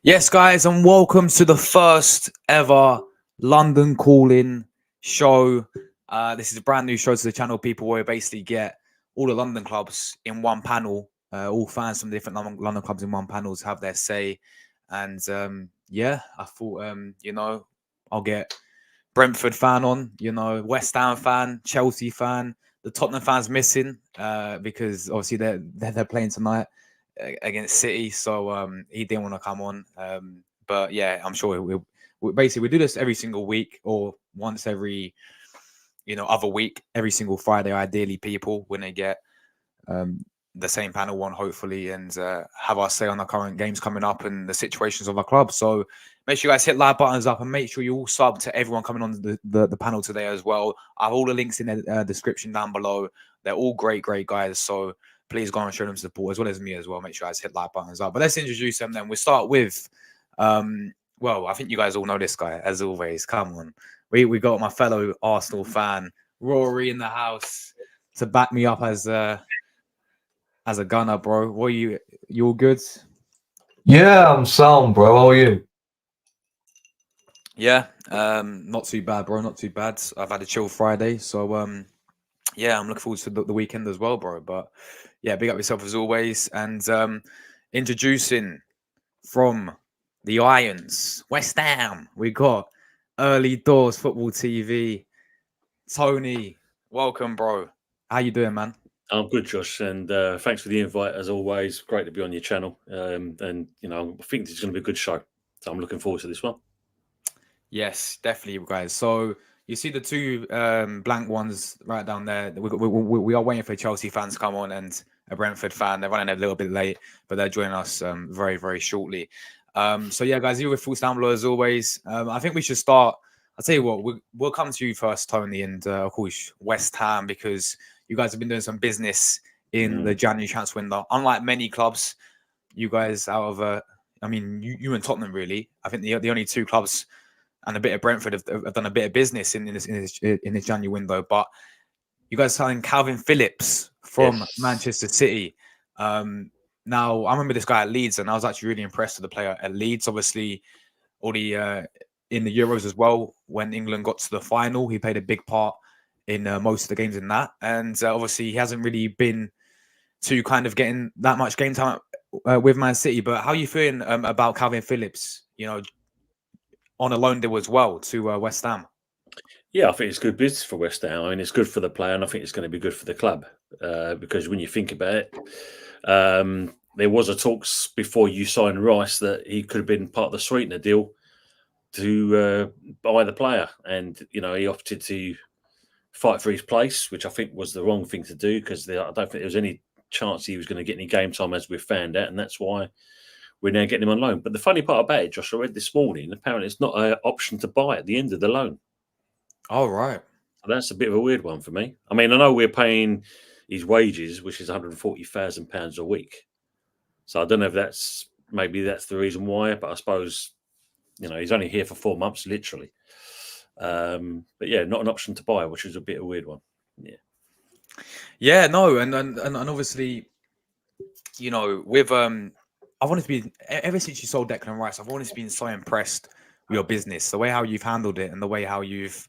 Yes, guys, and welcome to the first ever London Calling show. This is a brand new show to the channel, people, where we basically get all the London clubs in one panel, all fans from different London clubs in one panel to have their say. And I thought, I'll get Brentford fan on, West Ham fan, Chelsea fan, the Tottenham fans missing because obviously they're playing tonight against City, so he didn't want to come on. But yeah, I'm sure we basically we do this every single week or once every other week, every single Friday. Ideally, people when they get the same panel one, hopefully, and have our say on the current games coming up and the situations of our club. So make sure you guys hit like buttons up and make sure you all sub to everyone coming on the panel today as well. I have all the links in the description down below. They're all great guys. So please go and show them support as well as me as well. Make sure you guys hit like buttons up. But let's introduce them then. We'll start with, well, I think you guys all know this guy as always. Come on. We got my fellow Arsenal fan, Rory, in the house to back me up as a gunner, bro. What are you all good? Yeah, I'm sound, bro. How are you? Yeah, not too bad, bro. Not too bad. I've had a chill Friday, so yeah, I'm looking forward to the weekend as well, bro. But yeah, big up yourself as always. And introducing from the Irons, West Ham, we got Early Doors Football TV. Tony, welcome, bro. How you doing, man? I'm good, Josh, and thanks for the invite as always. Great to be on your channel, and I think it's going to be a good show. So I'm looking forward to this one. Yes, definitely, guys. So you see the two blank ones right down there. We are waiting for Chelsea fans to come on and a Brentford fan. They're running a little bit late, but they're joining us very shortly. So yeah, guys, you with thoughts down below as always. I think we should start. I'll tell you what, we'll come to you first, Tony, and of course West Ham, because you guys have been doing some business in the January transfer window. Unlike many clubs, you guys out of I mean, you and Tottenham really. I think the only two clubs and a bit of Brentford have done a bit of business in this January window. But you guys signed Calvin Phillips from Manchester City. Now, I remember this guy at Leeds, and I was actually really impressed with the player at Leeds. Obviously, already in the Euros as well, when England got to the final, he played a big part in most of the games in that. And obviously, he hasn't really been to kind of getting that much game time with Man City. But how are you feeling about Calvin Phillips, on a loan deal as well to West Ham? Yeah, I think it's good business for West Ham. I mean, it's good for the player, and I think it's going to be good for the club because when you think about it, there was a talks before you signed Rice that he could have been part of the sweetener deal to buy the player, and he opted to fight for his place, which I think was the wrong thing to do because I don't think there was any chance he was going to get any game time, as we've found out, and that's why we're now getting him on loan. But the funny part about it, Josh, I read this morning, apparently it's not an option to buy at the end of the loan. Oh, right. So that's a bit of a weird one for me. I mean, I know we're paying his wages, which is £140,000 a week. So I don't know if maybe that's the reason why, but I suppose, he's only here for 4 months, literally. But yeah, not an option to buy, which is a bit of a weird one. Yeah. Yeah, no, and obviously, with I've always been ever since you sold Declan Rice, I've always been so impressed with your business, the way how you've handled it, and the way how you've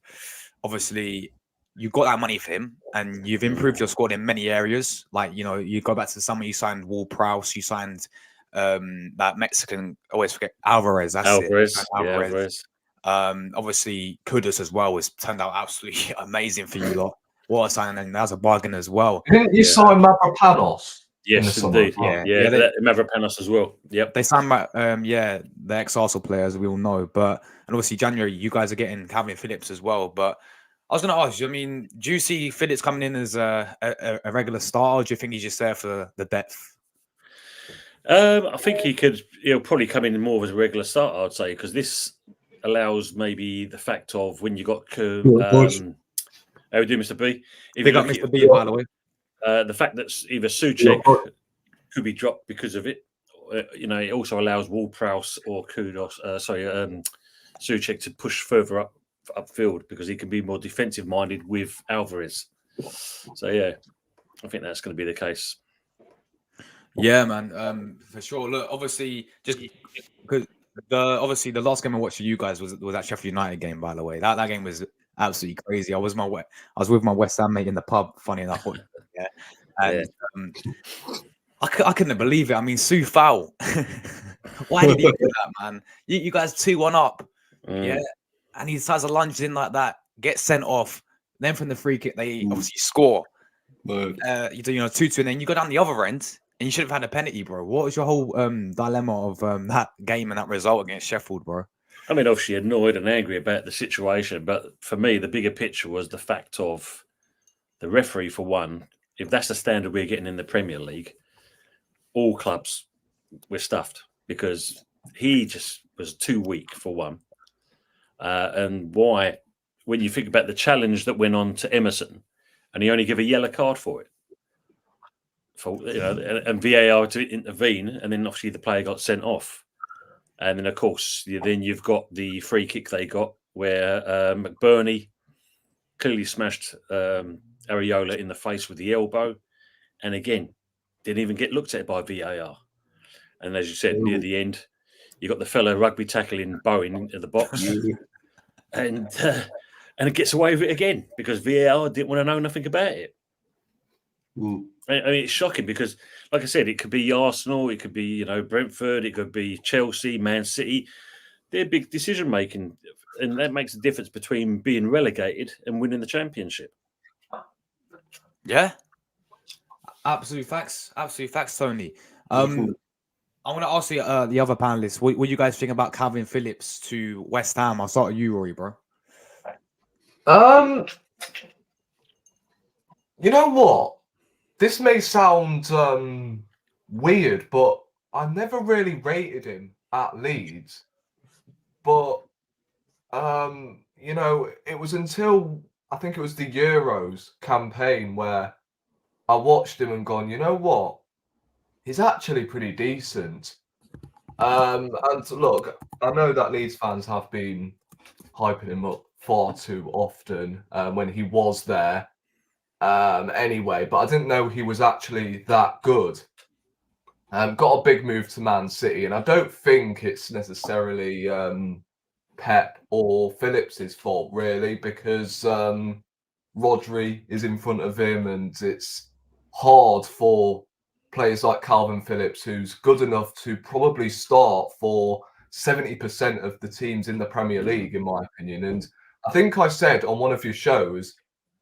obviously you got that money for him, and you've improved your squad in many areas. Like you go back to the summer, you signed Ward-Prowse, you signed that Mexican, I always forget, Alvarez. That's Alvarez. it. Alvarez. Obviously Kudus as well has turned out absolutely amazing for you lot. What a signing, and that's a bargain as well. Didn't you sign Mavropanos? Yes, indeed. Mavropanos as well. Yep. They signed the ex-Arsenal players, we all know. But and obviously January, you guys are getting Calvin Phillips as well. But I was going to ask you, I mean, do you see Phillips coming in as a regular star, or do you think he's just there for the depth? I think he'll probably come in more as a regular starter, I'd say, because this allows maybe the fact of when you got how we do, Mr. B? Big up Mr. B, by the way. The fact that either Souček could be dropped because of it, it also allows Ward-Prowse or Souček to push further upfield because he can be more defensive minded with Alvarez. So yeah, I think that's going to be the case. Yeah, man, for sure. Look, obviously, just because Obviously the last game I watched for you guys was that Sheffield United game. By the way, that game was absolutely crazy. I was with my West Ham mate in the pub. Funny enough, yeah, and I couldn't believe it. I mean, Sue Fowl. Why did he do that, man? You guys 2-1 up, yeah, and he decides to lunge in like that, get sent off. Then from the free kick, they obviously score. You do 2-2, and then you go down the other end, and you should have had a penalty, bro. What was your whole dilemma of that game and that result against Sheffield, bro? I mean, obviously annoyed and angry about the situation, but for me, the bigger picture was the fact of the referee, for one. If that's the standard we're getting in the Premier League, all clubs were stuffed because he just was too weak, for one. And why, when you think about the challenge that went on to Emerson, and he only gave a yellow card for it, and VAR to intervene, and then obviously the player got sent off. And then, of course, you've got the free kick they got where McBurney clearly smashed Areola in the face with the elbow. And again, didn't even get looked at by VAR. And as you said, near the end, you got the fellow rugby tackling Bowen at the box. And it gets away with it again because VAR didn't want to know nothing about it. I mean, it's shocking because, like I said, it could be Arsenal, it could be Brentford, it could be Chelsea, Man City. They're big decision making, and that makes a difference between being relegated and winning the championship. Yeah, absolute facts, Tony. I want to ask you, the other panelists, what you guys think about Calvin Phillips to West Ham? I'll start with you, Rory, bro. You know what? This may sound weird, but I never really rated him at Leeds. But it was until I think it was the Euros campaign where I watched him and gone, you know what? He's actually pretty decent. And look, I know that Leeds fans have been hyping him up far too often when he was there. Anyway, but I didn't know he was actually that good. Got a big move to Man City, and I don't think it's necessarily Pep or Phillips' fault, really, because Rodri is in front of him, and it's hard for players like Calvin Phillips, who's good enough to probably start for 70% of the teams in the Premier League, in my opinion. And I think I said on one of your shows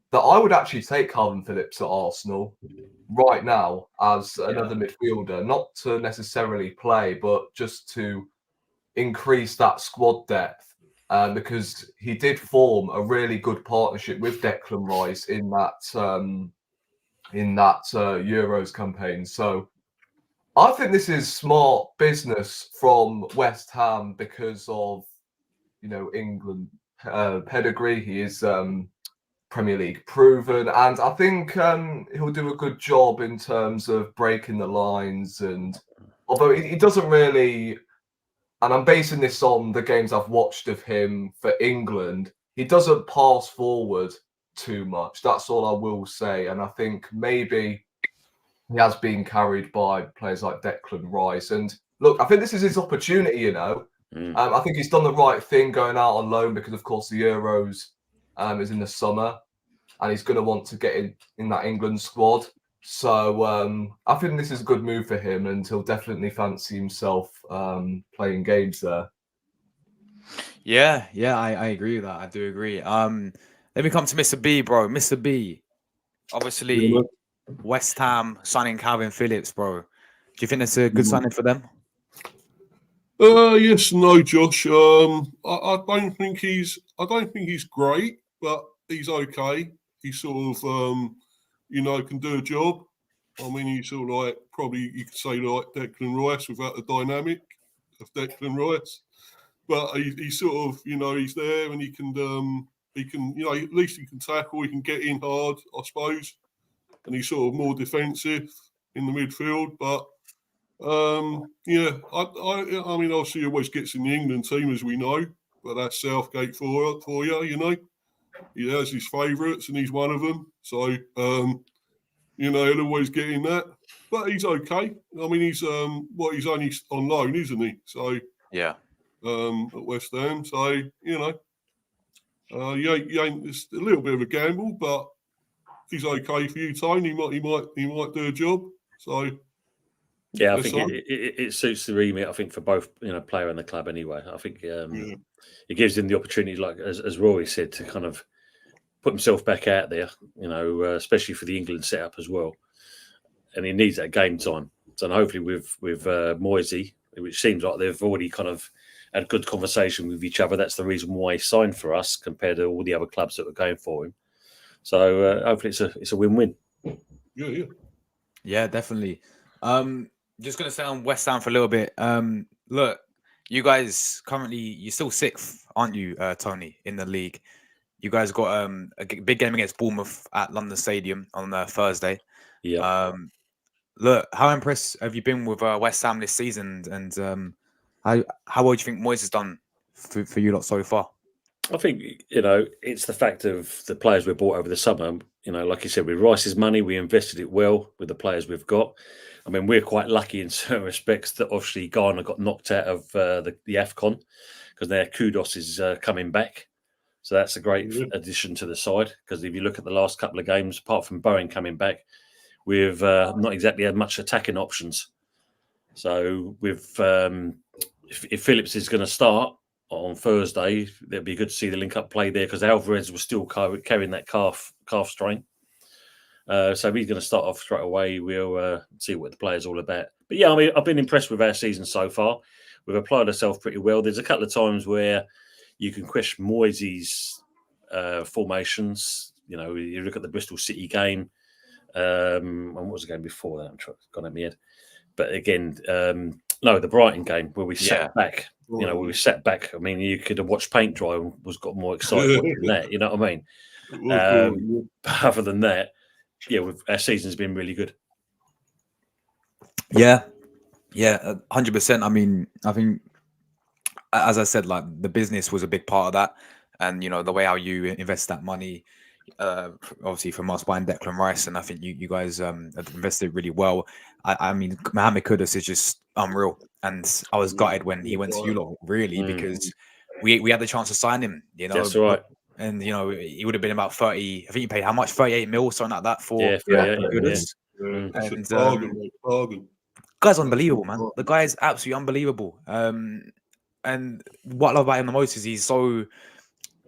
that I would actually take Calvin Phillips at Arsenal right now as another midfielder, not to necessarily play, but just to increase that squad depth, because he did form a really good partnership with Declan Rice in that Euros campaign. So I think this is smart business from West Ham because of England pedigree. He is Premier League proven, and I think he'll do a good job in terms of breaking the lines. And although he doesn't really, and I'm basing this on the games I've watched of him for England, he doesn't pass forward too much. That's all I will say. And I think maybe he has been carried by players like Declan Rice. And look, I think this is his opportunity, I think he's done the right thing going out on loan because, of course, the Euros is in the summer, and he's going to want to get in that England squad. So I think this is a good move for him, and he'll definitely fancy himself playing games there. Yeah, I agree with that. I do agree. Let me come to Mr. B, bro. Mr. B, obviously, West Ham signing Calvin Phillips, bro. Do you think that's a good signing for them? Yes, no, Josh. I don't think he's great, but he's okay. He sort of, can do a job. I mean, he's sort of like, probably you could say like Declan Rice without the dynamic of Declan Rice. But he sort of, he's there and he can, at least he can tackle, he can get in hard, I suppose. And he's sort of more defensive in the midfield. But, I mean, obviously he always gets in the England team, as we know. But that's Southgate for you, He has his favourites and he's one of them. So, he'll always get in that. But he's okay. I mean, he's only on loan, isn't he? So yeah. at West Ham. So you ain't, it's a little bit of a gamble, but he's okay for you, Tony. He might do a job. So yeah, I think it suits the remit. I think for both player and the club anyway. I think it gives him the opportunity, like as Rory said, to kind of put himself back out there. Especially for the England setup as well. And he needs that game time. So hopefully with Moisey, which seems like they've already kind of had a good conversation with each other. That's the reason why he signed for us compared to all the other clubs that were going for him. So hopefully it's a win-win. Yeah, definitely. Just gonna stay on West Ham for a little bit. Look, you guys currently you're still sixth, aren't you, Tony, in the league? You guys got a big game against Bournemouth at London Stadium on Thursday. Yeah. Look, how impressed have you been with West Ham this season, and how well do you think Moyes has done for you lot so far? I think it's the fact of the players we bought over the summer. Like you said, with Rice's money, we invested it well with the players we've got. I mean, we're quite lucky in certain respects that obviously Ghana got knocked out of the AFCON because their Kudos is coming back. So that's a great addition to the side, because if you look at the last couple of games, apart from Bowen coming back, we've not exactly had much attacking options. So with if Phillips is going to start on Thursday, it'd be good to see the link-up play there, because Alvarez was still carrying that calf strain. So he's going to start off straight away. We'll see what the player's all about. But yeah, I mean, I've been impressed with our season so far. We've applied ourselves pretty well. There's a couple of times where you can question Moisey's formations. You look at the Bristol City game. And what was the game before that? I'm gone at my head. But again, no, the Brighton game where we sat back. Where we sat back. I mean, you could have watched paint dry and got more excited than that. You know what I mean? But other than that, our season's been really good. Yeah, 100%. I mean, I think, as I said, like the business was a big part of that, and the way how you invest that money, obviously from us buying Declan Rice, and I think you guys have invested really well. I mean, Mohamed Kudus is just unreal, and I was gutted when he went to you lot, really, because we had the chance to sign him. That's right. And he would have been about 30. I think you paid how much? 38 mil, something like that for Kudus. And bargain. Guy's unbelievable, man. The guy is absolutely unbelievable. And what I love about him the most is he's so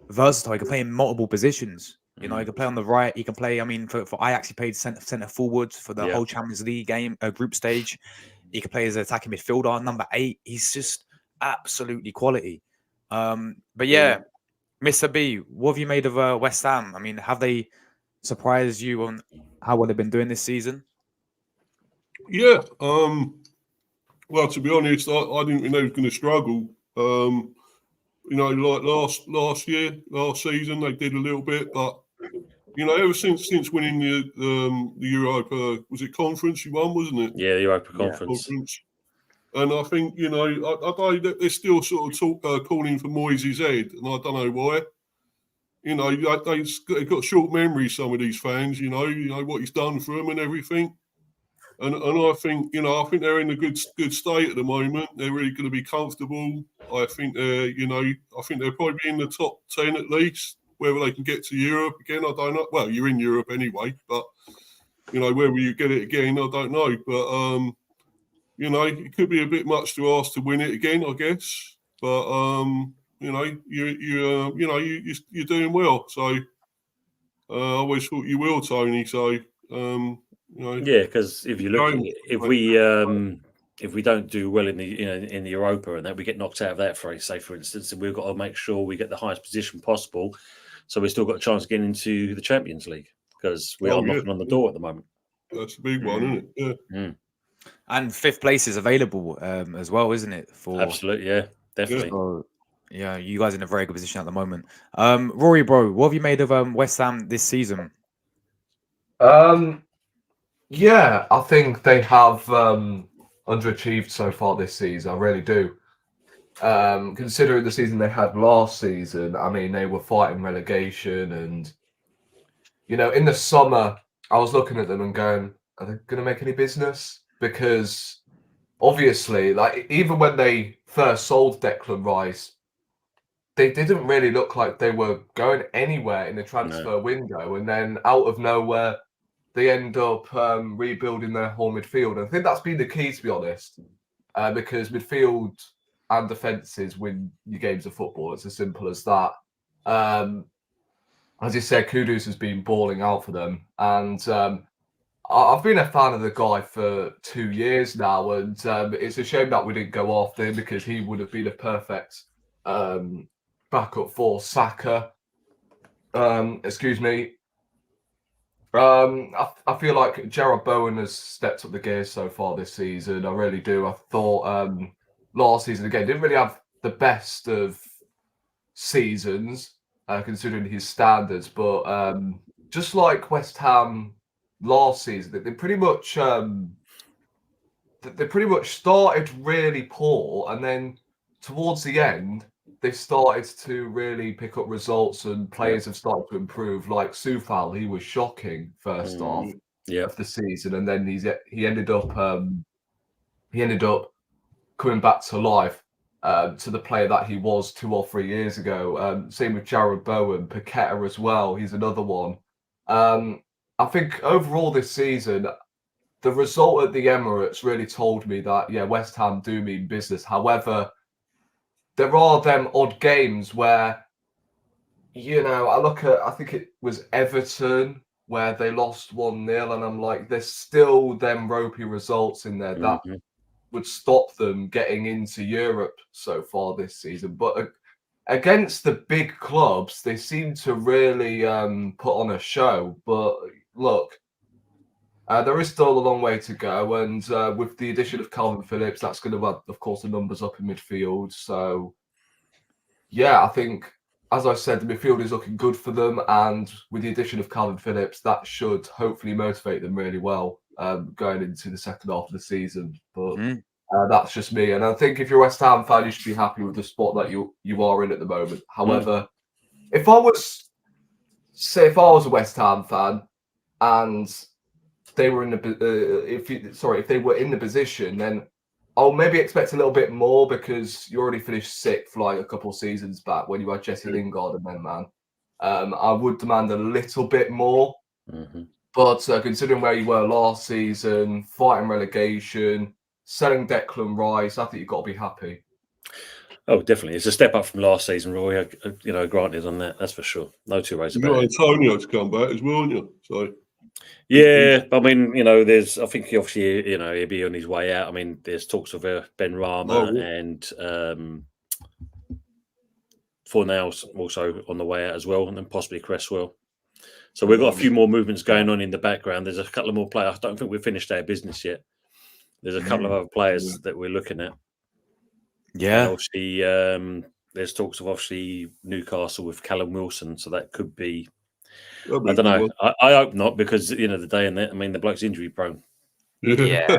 versatile. He can play in multiple positions. He can play on the right. He can play. I mean, for Ajax, he played centre forward for the whole Champions League game, group stage. He can play as an attacking midfielder, number 8. He's just absolutely quality. But yeah, Mr. B, what have you made of West Ham? I mean, have they surprised you on how well they've been doing this season? Yeah. Well, to be honest, I didn't think they were going to struggle. Like last season, they did a little bit, but ever since winning the Europa, was it conference you won, wasn't it? Yeah, the Europa conference. And I think I know that they're still sort of calling for Moyes' head, and I don't know why. They've got short memories, some of these fans. What he's done for them and everything. And I think they're in a good state at the moment. They're really going to be comfortable. I think they're probably in the top 10 at least. Whether they can get to Europe again, I don't know. Well, you're in Europe anyway, but whether you get it again, I don't know. But it could be a bit much to ask to win it again, I guess. But you're doing well. So I always thought you will, Tony. So. Yeah, because if you look, if we don't do well in the Europa and that we get knocked out of that, for instance, we've got to make sure we get the highest position possible, so we've still got a chance of getting into the Champions League, because we are knocking on the door at the moment. That's a big one, isn't it? And 5th place is available as well, isn't it? Absolutely, yeah, definitely. So, yeah, you guys are in a very good position at the moment. Rory, bro, what have you made of West Ham this season? Yeah, I think they have underachieved so far this season. I really do. Considering the season they had last season, I mean, they were fighting relegation, and in the summer, I was looking at them and going, "Are they going to make any business?" Because obviously, like even when they first sold Declan Rice, they didn't really look like they were going anywhere in the transfer window. And then out of nowhere, they end up rebuilding their whole midfield. And I think that's been the key, to be honest, because midfield and defences win your games of football. It's as simple as that. As you said, Kudus has been balling out for them. And I've been a fan of the guy for 2 years now. And it's a shame that we didn't go after him, because he would have been a perfect backup for Saka. Excuse me. I feel like Jarrod Bowen has stepped up the gears so far this season. I really do. I thought last season, again, didn't really have the best of seasons considering his standards, but just like West Ham last season, they pretty much started really poor, and then towards the end, they started to really pick up results, and players have started to improve. Like Soufal, he was shocking first half of the season, and then he ended up coming back to life to the player that he was 2 or 3 years ago. Same with Jarrod Bowen, Paqueta as well. He's another one. I think overall this season, the result at the Emirates really told me that, West Ham do mean business. However, there are them odd games where, I think it was Everton where they lost 1-0, and I'm like, there's still them ropey results in there that would stop them getting into Europe so far this season. But against the big clubs, they seem to really put on a show. But look, there is still a long way to go, and with the addition of Calvin Phillips, that's going to add, of course, the numbers up in midfield. So, I think, as I said, the midfield is looking good for them, and with the addition of Calvin Phillips, that should hopefully motivate them really well going into the second half of the season. But that's just me, and I think if you're a West Ham fan, you should be happy with the spot that you are in at the moment. However, if I was a West Ham fan and they were in if they were in the position, then I'll maybe expect a little bit more, because you already finished 6th like a couple of seasons back when you had Jesse Lingard and then, man. I would demand a little bit more. But considering where you were last season, fighting relegation, selling Declan Rice, I think you've got to be happy. Oh, definitely. It's a step up from last season, Roy. Granted on that, that's for sure. No two ways about it. You got Antonio to come back as well, haven't you? So. Yeah, I mean, I think obviously, he'll be on his way out. I mean, there's talks of Ben Rama and Fornals also on the way out as well, and then possibly Cresswell. So we've got a few more movements going on in the background. There's a couple of more players. I don't think we've finished our business yet. There's a couple of other players that we're looking at. Yeah. And obviously, there's talks of obviously Newcastle with Callum Wilson, so that could be. I don't know. I hope not, because at the end of the day, the bloke's injury prone. Yeah.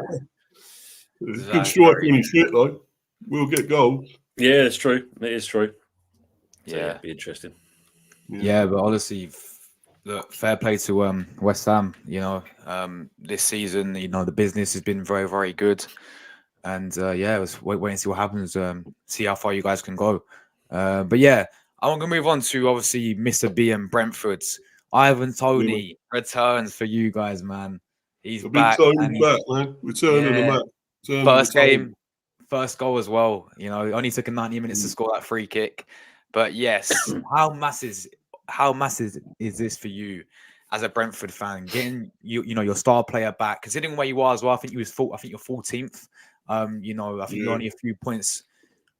Good strike when he's fit, though. We'll get goals. Yeah, it's true. It is true. So, yeah, it'd be interesting. Yeah, but honestly, look, fair play to West Ham. This season, the business has been very, very good, and let's wait and see what happens. See how far you guys can go. But yeah, I'm gonna move on to obviously Mr. B and Brentford's Ivan Toney returns for you guys, man. He's back. Back, man. Return of the match. First game, first goal as well. Only took him 90 minutes to score that free kick. But yes, how massive is this for you as a Brentford fan? Getting your star player back, considering where you are as well. I think you're 14th. I think you're only a few points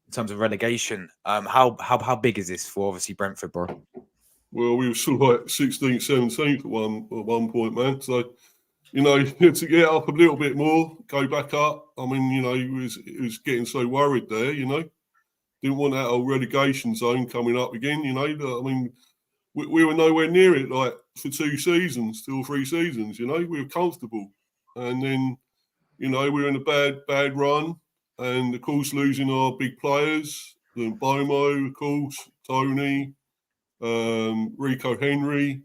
in terms of relegation. How big is this for obviously Brentford, bro? Well, we were sort of like 16th, 17th at one point, man. So, to get up a little bit more, go back up. I mean, he was getting so worried there, Didn't want that old relegation zone coming up again, I mean, we were nowhere near it, like, for 2 seasons, 2 or 3 seasons, we were comfortable. And then, we were in a bad run. And, of course, losing our big players, Bomo, of course, Toney, Rico Henry,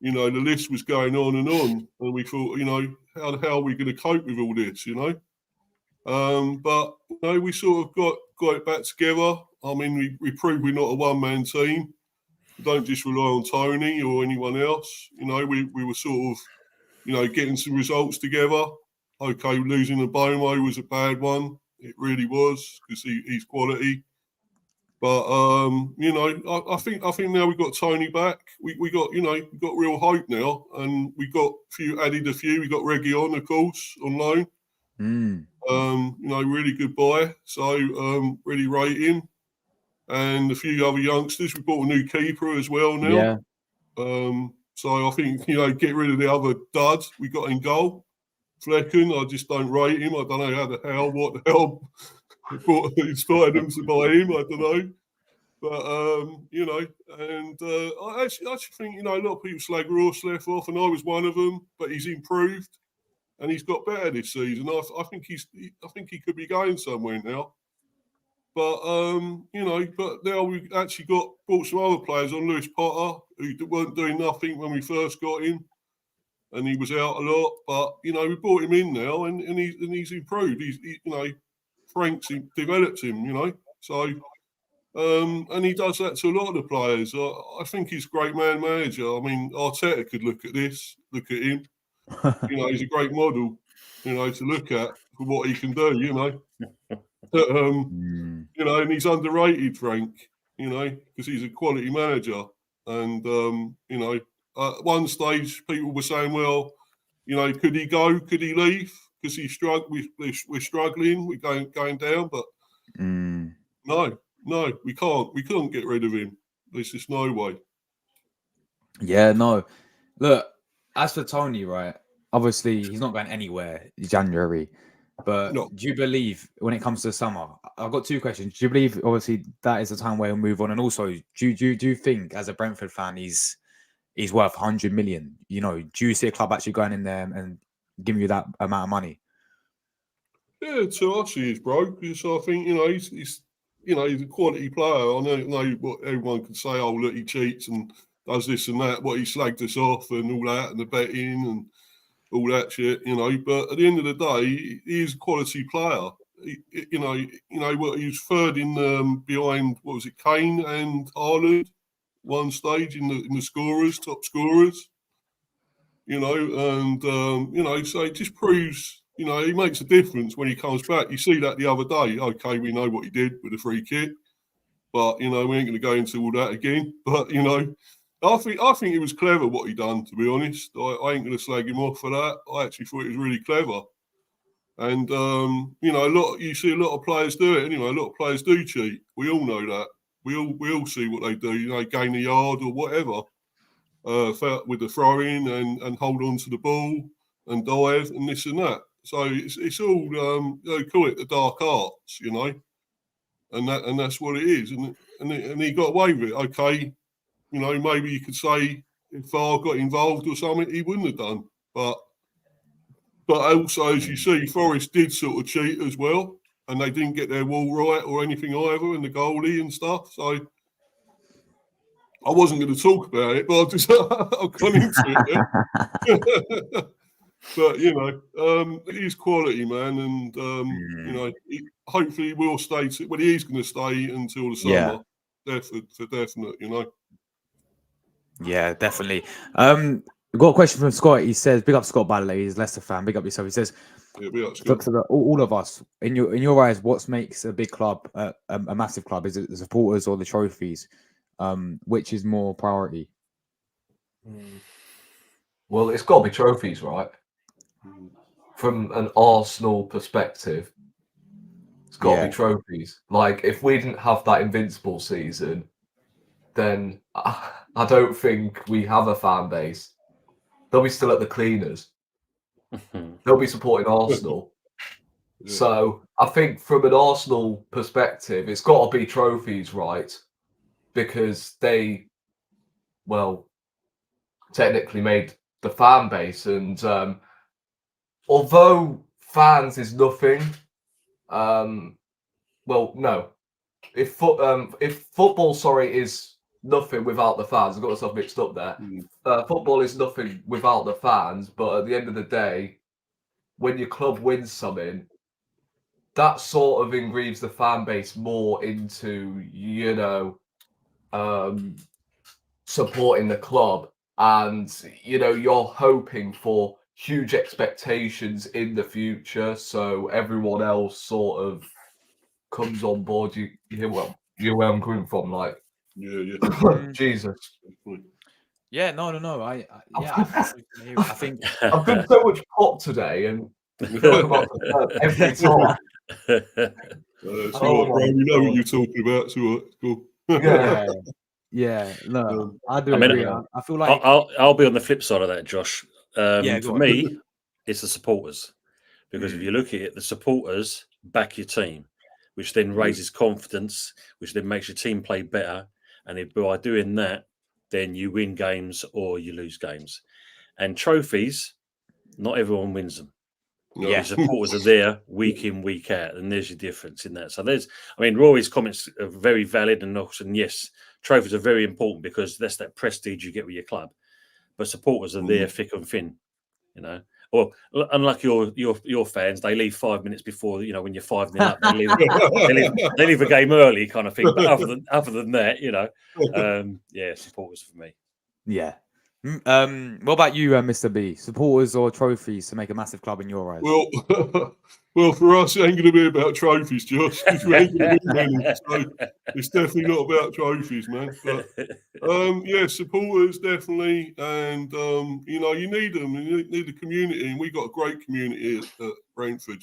the list was going on. And we thought, how are we going to cope with all this, But you know, we sort of got it back together. I mean, we proved we're not a one-man team. We don't just rely on Tony or anyone else. You know, we were sort of, you know, getting some results together. Okay, losing the Bomo was a bad one. It really was, because he's quality. But you know, I think now we've got Tony back. We got, you know, we got real hope now, and we got added a few. We got Reggie on, of course, on loan. You know, really good buy. So really rate him, and a few other youngsters. We bought a new keeper as well now. Yeah. So I think, you know, get rid of the other duds we got in goal. Flecken, I just don't rate him. I don't know what the hell inspired them to buy him. I don't know. But, you know, and I actually think, you know, a lot of people slag Ross left off, and I was one of them, but he's improved and he's got better this season. I think he could be going somewhere now. But, you know, but now we've actually brought some other players on. Lewis Potter, who weren't doing nothing when we first got him, and he was out a lot. But, you know, we brought him in now, and he's improved. You know, Frank's developed him, you know. So, and he does that to a lot of the players. I think he's a great manager. I mean, Arteta could look at him. You know, he's a great model, you know, to look at for what he can do, you know. You know, and he's underrated, Frank, you know, because he's a quality manager. And, you know, at one stage, people were saying, well, you know, could he go? Could he leave? Because we're struggling, we're going down. But no, we can't. We couldn't get rid of him. There's just no way. Yeah, no. Look, as for Tony, right, obviously he's not going anywhere in January. But No. do you believe when it comes to summer? I've got two questions. Do you believe, obviously, that is the time where he'll move on? And also, do you think, as a Brentford fan, he's worth 100 million? You know, do you see a club actually going in there and giving you that amount of money? Yeah, to us he is, bro. Because I think, you know, he's a quality player. I know what everyone can say. Oh, look, he cheats and does this and that. What he slagged us off and all that, and the betting and all that shit, you know. But at the end of the day, he is a quality player. You know what, he was third in behind, what was it, Kane and Haaland, one stage in the top scorers. You know, and you know, so it just proves, you know, he makes a difference when he comes back. You see that the other day. Okay, we know what he did with the free kick, but you know, we ain't going to go into all that again. But you know, I think it was clever what he done. To be honest, I ain't going to slag him off for that. I actually thought it was really clever. And you know, you see a lot of players do it anyway. A lot of players do cheat. We all know that. We all see what they do. You know, gain a yard or whatever with the throw-in and hold on to the ball and dive and this and that. So it's all they call it the dark arts, you know, and that's what it is. And he got away with it. Okay, you know, maybe you could say if VAR got involved or something, he wouldn't have done. But also, as you see, Forest did sort of cheat as well, and they didn't get their wall right or anything either, and the goalie and stuff. So I wasn't going to talk about it, but I've gone into it. But you know, he's quality, man, and you know, hopefully he will stay. Well, he is going to stay until the summer, for definite. You know. Yeah, definitely. We've got a question from Scott. He says, "Big up Scott, by the way. He's a Leicester fan. Big up yourself." He says, Yeah, all of us, in your eyes, what makes a big club a massive club? Is it the supporters or the trophies? Which is more priority? Well, it's got to be trophies, right? From an Arsenal perspective, it's got to be trophies. Like, if we didn't have that invincible season, then I don't think we have a fan base. They'll be still at the cleaners. They'll be supporting Arsenal. So I think from an Arsenal perspective, it's got to be trophies, right? Because they, well, technically made the fan base. And although fans is nothing, well, no. If football, is nothing without the fans. I got myself mixed up there. Football is nothing without the fans, but at the end of the day, when your club wins something, that sort of ingrieves the fan base more into, supporting the club. And, you're hoping for huge expectations in the future. So everyone else sort of comes on board. You hear where I'm coming from? Like, Yeah. Jesus. Yeah, no. I think I've done so much pop today, and we talk about the club every time. It's Oh all right, bro. my We know what God. you're talking about. It's all right. It's cool. yeah. No, I do I mean, agree. I feel like I'll be on the flip side of that, Josh. Yeah, go For on. me, it's the supporters. Because if Mm. you look at it, the supporters back your team, which then raises confidence, which then makes your team play better. And if by doing that, then you win games or you lose games. And trophies, not everyone wins them. No. Yeah. Your supporters are there week in, week out, and there's your difference in that. So Rory's comments are very valid, and yes, trophies are very important because that's that prestige you get with your club. But supporters are there thick and thin, Well, unlike your fans, they leave 5 minutes before when you're 5-0 up. They leave a game early, kind of thing. But other than that, supporters for me. Yeah. What about you, Mr. B? Supporters or trophies to make a massive club in your eyes? Well, for us, it ain't going to be about trophies, Josh, because we ain't going to win many. So it's definitely not about trophies, man. But supporters definitely, and you need them. You need the community, and we got a great community at Brentford.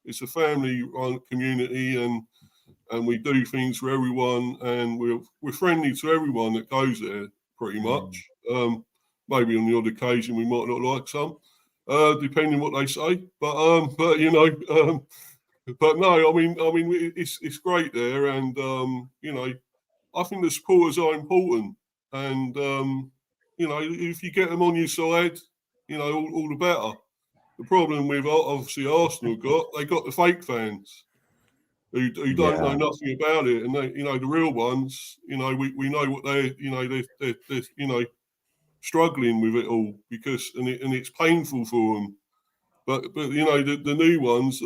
It's a family-run community, and we do things for everyone, and we're friendly to everyone that goes there, pretty much. Maybe on the odd occasion we might not like some, depending what they say. But no, I mean, it's great there, and I think the supporters are important, and if you get them on your side, all the better. The problem with obviously Arsenal they got the fake fans who don't know nothing about it, and they, the real ones, we know what they're struggling with it all and it's painful for them. But the new ones,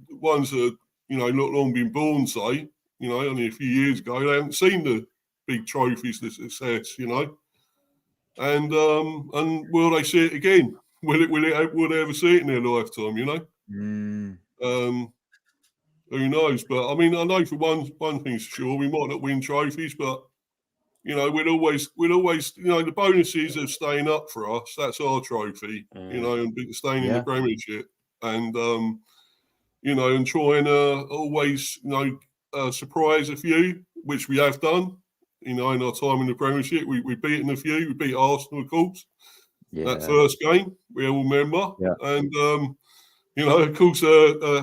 ones that not long been born, say, only a few years ago, they haven't seen the big trophies, the success, and will they see it again? Will they ever see it in their lifetime? Who knows? But I mean, I know for one thing's sure, we might not win trophies, but we'd always, the bonuses of staying up for us. That's our trophy, and staying in the Premiership, and and trying to always, surprise a few, which we have done. In our time in the Premiership, we've beaten a few. We beat Arsenal, of course. That first game, we all remember, and. Of course,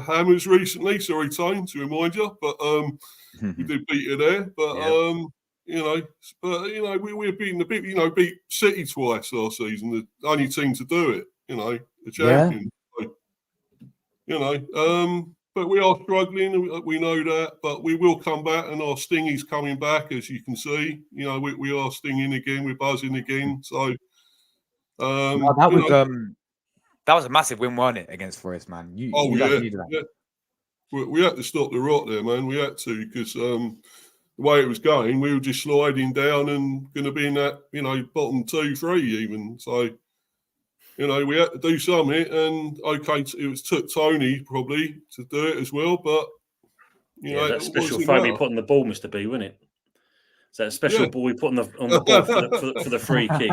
Hammers recently. Sorry, Tone, to remind you, but we did beat you there. But we're beating the big. Beat City twice last season, the only team to do it. The champion. But we are struggling. We know that, but we will come back, and our sting is coming back, as you can see. We are stinging again. We're buzzing again. So that was a massive win, wasn't it, against Forest, man? You guys needed that. Yeah. We had to stop the rot there, man. We had to, because the way it was going, we were just sliding down and going to be in that, bottom 2, 3 even. So, we had to do something. And okay, it took Toney probably to do it as well. But that special frame he put on the ball, Mr. B, wasn't it? Is that a special ball we put on the ball for the free kick?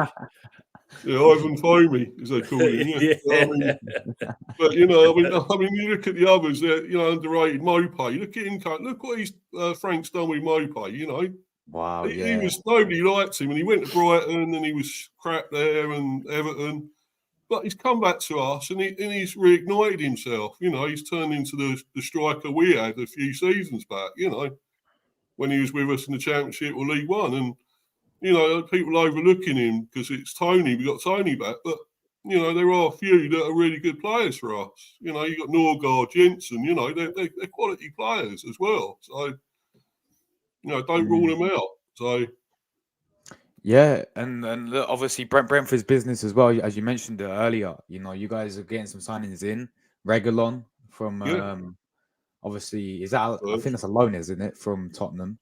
Yeah, Ivan Toney, as they call him. Yeah. But you look at the others. They're underrated. Mopay. Look at him. Look what Frank's done with Mopay. Wow. He was, nobody liked him, and he went to Brighton, and he was crap there, and Everton. But he's come back to us, and he's reignited himself. He's turned into the striker we had a few seasons back. When he was with us in the Championship or League One, and people overlooking him because it's Toney. We got Toney back, but there are a few that are really good players for us. You got Norgard, Jensen. They're quality players as well. So don't rule them out. So yeah, and look, obviously Brentford's business as well, as you mentioned earlier. You guys are getting some signings in. Reguilon from Obviously, is that I think that's a loan, isn't it, from Tottenham?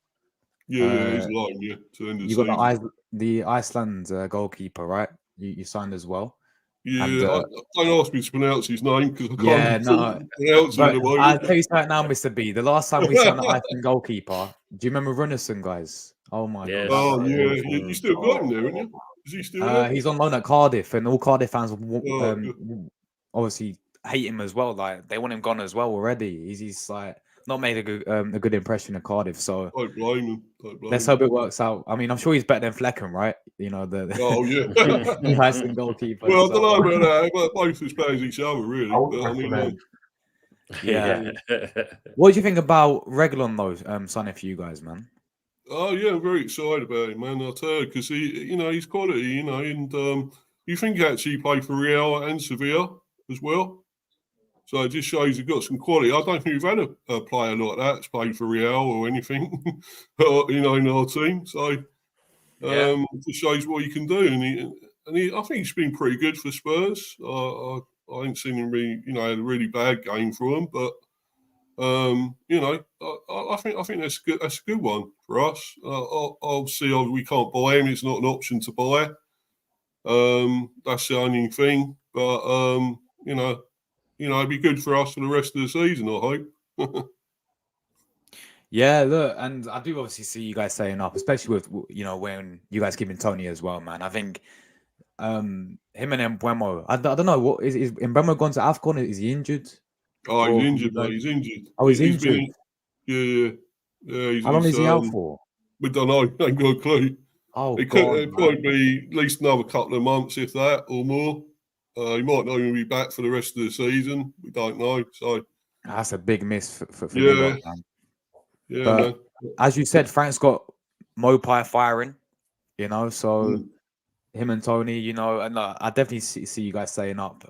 Yeah, he's alone. Yeah, to end the You got season. the Iceland goalkeeper, right? You signed as well. And Yeah, don't ask me to pronounce his name because I yeah, can't no. pronounce it at But the I'll moment. tell you something now, Mr. B. The last time we signed an Iceland goalkeeper, do you remember Runnison, guys? Oh my Yes. god. Oh that was yeah, awful. you still got him there, haven't you? Is he still there? He's on loan at Cardiff, and all Cardiff fans Oh, good. obviously hate him as well. Like they want him gone as well already. He's like not made a good impression at Cardiff. So Don't blame him. Don't blame let's him. hope it works out. I mean, I'm sure he's better than Flecken, right? You know the Oh yeah. the Iceland goalkeeper. Well, I so, don't know about that, but both as bad as each other, really. I would But, I mean, recommend. Yeah. What do you think about Reguilon though, Sonny, for you guys, man? oh yeah, I'm very excited about him, man. I'll tell you, because he's quality, and you think he actually played for Real and Sevilla as well. So it just shows he's got some quality. I don't think we've had a player like that that's played for Real or anything, in our team. So it just shows what he can do, I think he's been pretty good for Spurs. I ain't seen him really, had a really bad game for him, but I think that's good. That's a good one for us. Obviously, we can't buy him. It's not an option to buy. That's the only thing. But it'd be good for us for the rest of the season, I hope. Yeah, look, and I do obviously see you guys staying up, especially with when you guys keeping Tony as well, man. I think him and Mbeumo. I don't know what is Mbeumo gone to AFCON? Is he injured? Oh, Or he's injured, mate. He's injured. Oh, he's injured. Yeah. How long is he out for? We don't know. Ain't got a clue. Oh, It God, could probably be at least another couple of months, if that, or more. He might not even be back for the rest of the season. We don't know. So that's a big miss for yeah, you lot, man. Yeah, but man. As you said, Frank's got Mopai firing, so him and Tony, and I definitely see you guys staying up,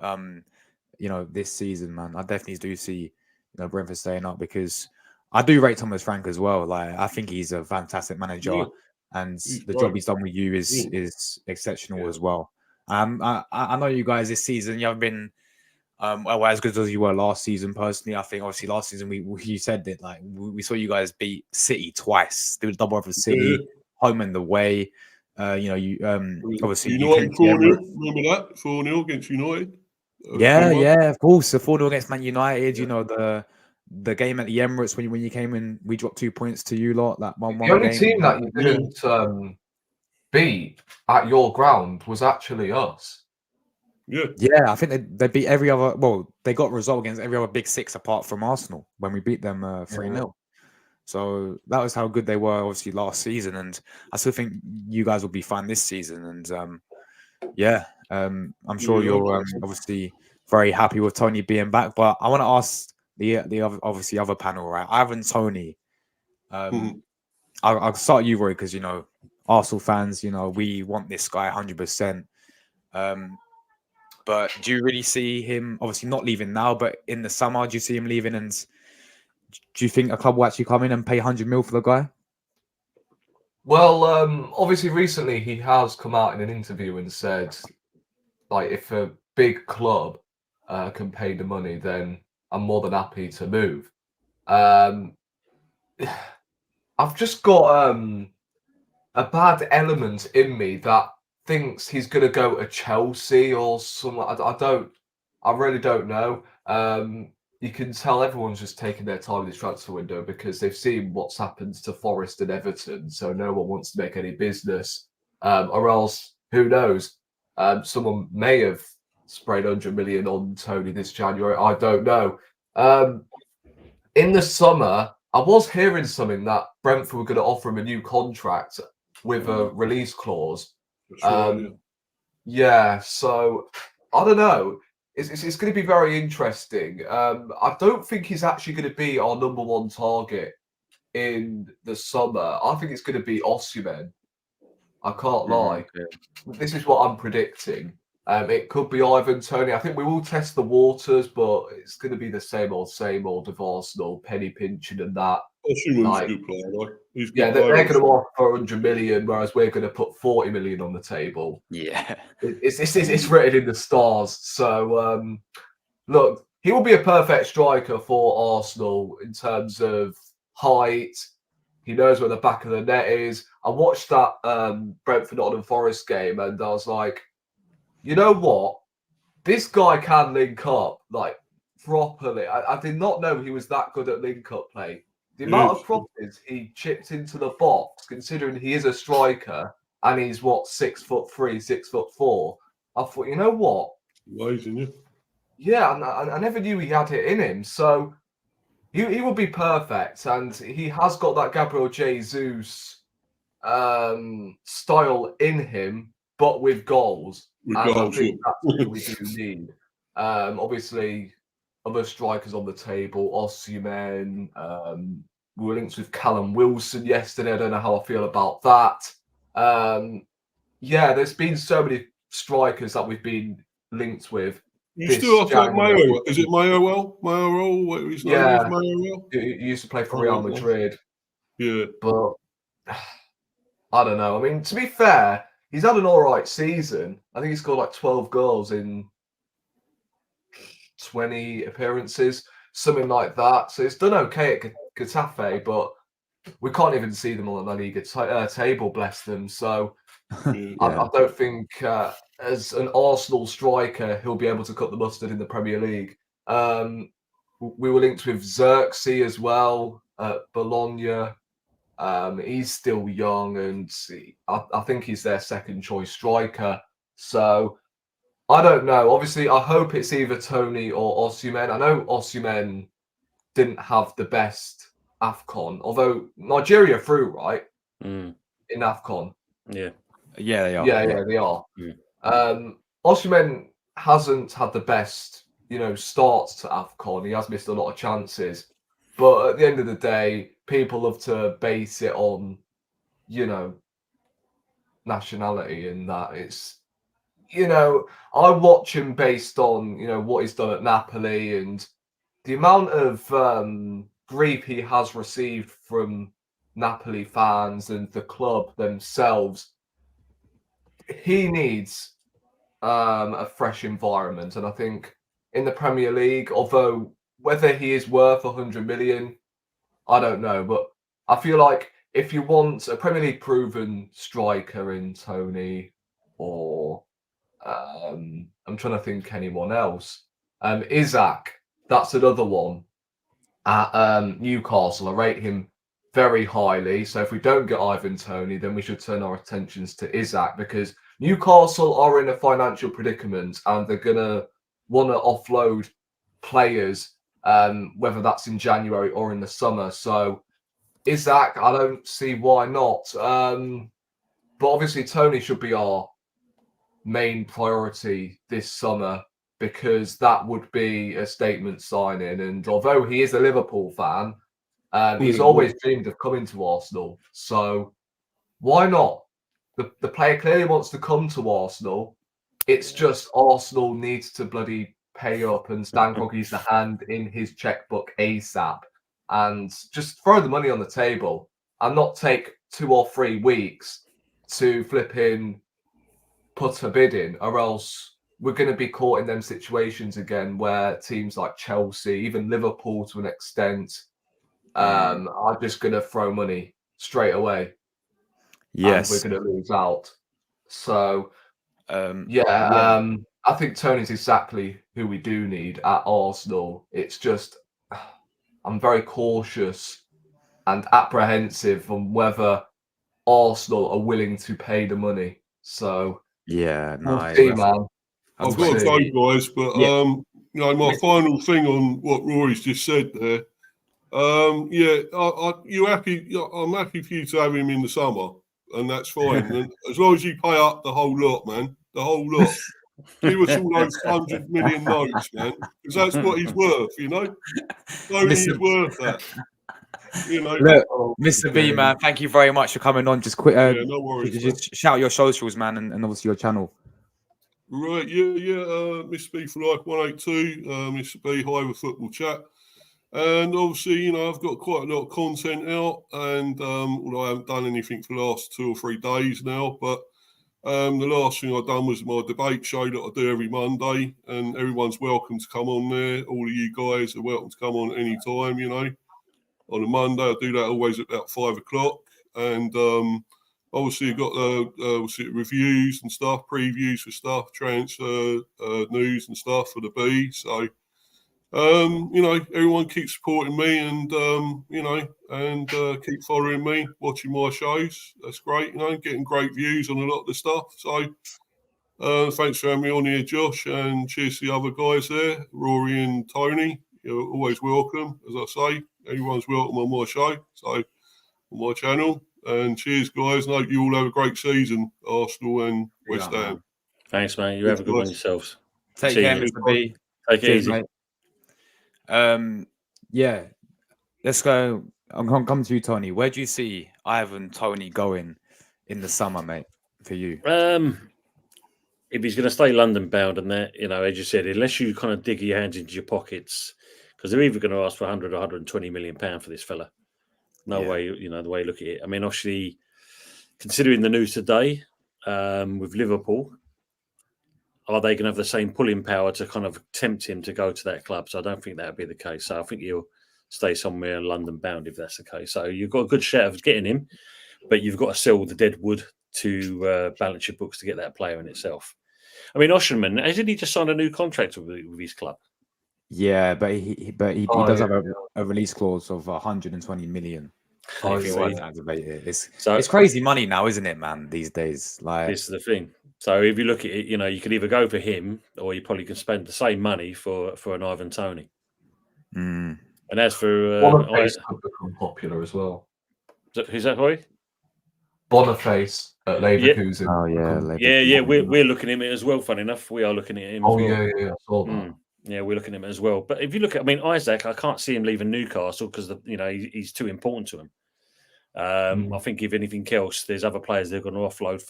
this season, man. I definitely do see, Brentford staying up because I do rate Thomas Frank as well. Like, I think he's a fantastic manager and the job he's done with you is exceptional as well. I know you guys this season, you haven't been as good as you were last season. Personally, I think obviously last season you said that like we saw you guys beat City twice. They were double over City, home and away. Obviously United 4-0. Remember that 4-0 against United. Yeah, of course. The 4-0 against Man United. The game at the Emirates when you came in, we dropped 2 points to you lot. That 1-1 The only game. team that you didn't beat at your ground was actually us. Yeah, I think they beat every other. Well, they got a result against every other big six apart from Arsenal when we beat them 3-0. So that was how good they were, obviously last season, and I still think you guys will be fine this season. And I'm sure you're obviously very happy with Tony being back. But I want to ask the obviously other panel, right? Ivan Toney. I'll start you, Roy, because Arsenal fans, we want this guy 100%. But do you really see him obviously not leaving now, but in the summer, do you see him leaving? And do you think a club will actually come in and pay 100 mil for the guy? Well, obviously recently he has come out in an interview and said, like, if a big club can pay the money, then I'm more than happy to move. I've just got a bad element in me that thinks he's going to go to Chelsea or something. I really don't know. You can tell everyone's just taking their time in this transfer window because they've seen what's happened to Forest and Everton, so no one wants to make any business. Or else, who knows? Someone may have sprayed 100 million on Toney this January. I don't know. In the summer, I was hearing something that Brentford were going to offer him a new contract with a release clause. So I don't know. It's going to be very interesting. I don't think he's actually going to be our number one target in the summer. I think it's going to be Osimhen. I can't lie. This is what I'm predicting. It could be Ivan Toney. I think we will test the waters, but it's going to be the same old of Arsenal, penny pinching and that. Osimhen's a good player, they're going to offer 100 million, whereas we're going to put 40 million on the table. Yeah, it's written in the stars. So look, he will be a perfect striker for Arsenal in terms of height. He knows where the back of the net is. I watched that Brentford Nottingham Forest game, and I was like, you know what? This guy can link up like properly. I did not know he was that good at link up play. The amount of crosses he chipped into the box, considering he is a striker and he's 6'3", 6'4". I thought, you know what? Amazing, yeah. Yeah, and I never knew he had it in him. So he would be perfect, and he has got that Gabriel Jesus style in him, but with goals. With And goals, I think yeah. that's what we do need. Obviously, other strikers on the table, Osimhen. We were linked with Callum Wilson yesterday. I don't know how I feel about that. Yeah, there's been so many strikers that we've been linked with. You This still have like January. Mayo. Is it Mayo? Mayo? What his name is? Yeah. Mayo? He used to play for Oh, Real okay. Madrid, Yeah. but I don't know. I mean, to be fair, he's had an all right season. I think he scored like 12 goals in 20 appearances, something like that. So it's done okay at Getafe, but we can't even see them on the La Liga table, bless them. So Yeah. I don't think as an Arsenal striker, he'll be able to cut the mustard in the Premier League. We were linked with Xerxes as well at Bologna. He's still young, and I think he's their second choice striker. So I don't know. Obviously, I hope it's either Toney or Osimhen. I know Osimhen didn't have the best AFCON, although Nigeria through, right? In AFCON. Yeah. Yeah, they are. Yeah, they are. Mm. Osimhen hasn't had the best, starts to AFCON. He has missed a lot of chances. But at the end of the day, people love to base it on, nationality, and that it's, I watch him based on, what he's done at Napoli and the amount of grief he has received from Napoli fans and the club themselves. He needs a fresh environment, and I think in the Premier League, although whether he is worth 100 million, I don't know, but I feel like if you want a Premier League proven striker in Toney, or I'm trying to think anyone else, Isaac, that's another one at Newcastle. I rate him very highly. So if we don't get Ivan Toney, then we should turn our attentions to Isaac, because Newcastle are in a financial predicament and they're going to want to offload players, whether that's in January or in the summer. So Isaac, I don't see why not. But obviously Toney should be our main priority this summer, because that would be a statement signing. And although he is a Liverpool fan, he's always dreamed of coming to Arsenal. So why not? The player clearly wants to come to Arsenal. It's just Arsenal needs to bloody pay up and Stan Kroenke needs to hand in his checkbook ASAP and just throw the money on the table and not take 2 or 3 weeks to flip in, put a bid in, or else we're going to be caught in them situations again where teams like Chelsea, even Liverpool to an extent, are just going to throw money straight away. Yes. And we're going to lose out. So, I think Toney's exactly who we do need at Arsenal. It's just, I'm very cautious and apprehensive on whether Arsenal are willing to pay the money. So, yeah, we'll see, man. I've got to go, guys, but my final thing on what Rory's just said there. You happy? I'm happy for you to have him in the summer, and that's fine. And as long as you pay up the whole lot, man, the whole lot. Give us all those 100 million notes, man, because that's what he's worth. Only he's worth that. Look, Mr. B, man, thank you very much for coming on. Just quick, no worries. Just shout your socials, man, and obviously your channel. Right, Mr. B for Life 182, Mr. B High with Football Chat. And obviously, I've got quite a lot of content out, and although I haven't done anything for the last 2 or 3 days now, but The last thing I've done was my debate show that I do every Monday, and everyone's welcome to come on there. All of you guys are welcome to come on any time, you know. On a Monday, I do that always at about 5 o'clock. And obviously, you've got reviews and stuff, previews for stuff, transfer news and stuff for the B. So, you know, everyone keeps supporting me and keep following me, watching my shows. That's great, you know, getting great views on a lot of the stuff. So, thanks for having me on here, Josh, and cheers to the other guys there, Rory and Tony. You're always welcome, as I say. Everyone's welcome on my show, so on my channel. And cheers, guys, and I hope you all have a great season, Arsenal and West Ham. Thanks, mate. You have a good one yourselves. Take See care, you. Mr. B. Take it Cheers, easy. mate. Yeah, let's go. I'm going to come to you, Tony. Where do you see Ivan Toney going in the summer, mate, for you? If he's going to stay London bound and that, you know, as you said, unless you kind of dig your hands into your pockets, because they're either going to ask for 100 or 120 million pound for this fella. No way, you know, the way you look at it. I mean, obviously, considering the news today with Liverpool, are they going to have the same pulling power to kind of tempt him to go to that club? So I don't think that would be the case. So I think he'll stay somewhere London bound if that's the case. So you've got a good shot of getting him, but you've got to sell the dead wood to balance your books to get that player in itself. I mean, Osherman, hasn't he just signed a new contract with his club? Yeah, but he does have a release clause of 120 million. If he were to activate it, it's crazy money now, isn't it, man? These days, like this is the thing. So if you look at it, you know, you could either go for him, or you probably can spend the same money for an Ivan Toney. And as for Boniface could become popular as well. Who's that, Roy? Boniface at Leverkusen. Oh yeah, yeah. We're looking at him as well. Funny enough, we are looking at him. Oh as well. yeah, I saw that. Yeah, we're looking at him as well. But if you look at, I mean, Isaac, I can't see him leaving Newcastle because you know he's too important to him. I think if anything else, there's other players they're going to offload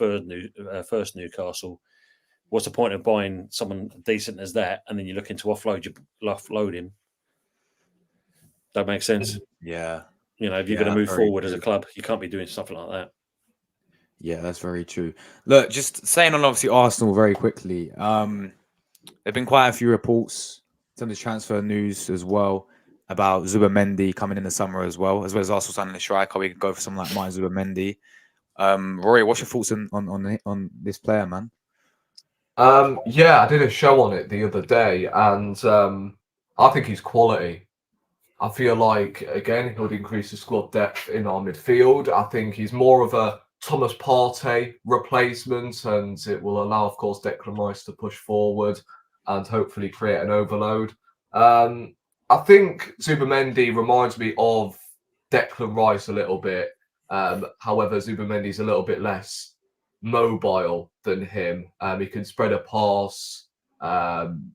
first Newcastle. What's the point of buying someone decent as that, and then you're looking to offload him? That makes sense. Yeah. You know, if you're going to move forward as a club, you can't be doing something like that. Yeah, that's very true. Look, just saying on obviously Arsenal very quickly. There've been quite a few reports in terms of transfer news as well about Zubamendi coming in the summer as well as Arsenal signing a striker. We could go for someone like Martin Zubamendi. Rory, what's your thoughts on this player, man? Yeah, I did a show on it the other day, and I think he's quality. I feel like, again, he would increase the squad depth in our midfield. I think he's more of a Thomas Partey replacement, and it will allow, of course, Declan Rice to push forward and hopefully create an overload. I think Zubamendi reminds me of Declan Rice a little bit. However, Zubamendi's a little bit less mobile than him. He can spread a pass, and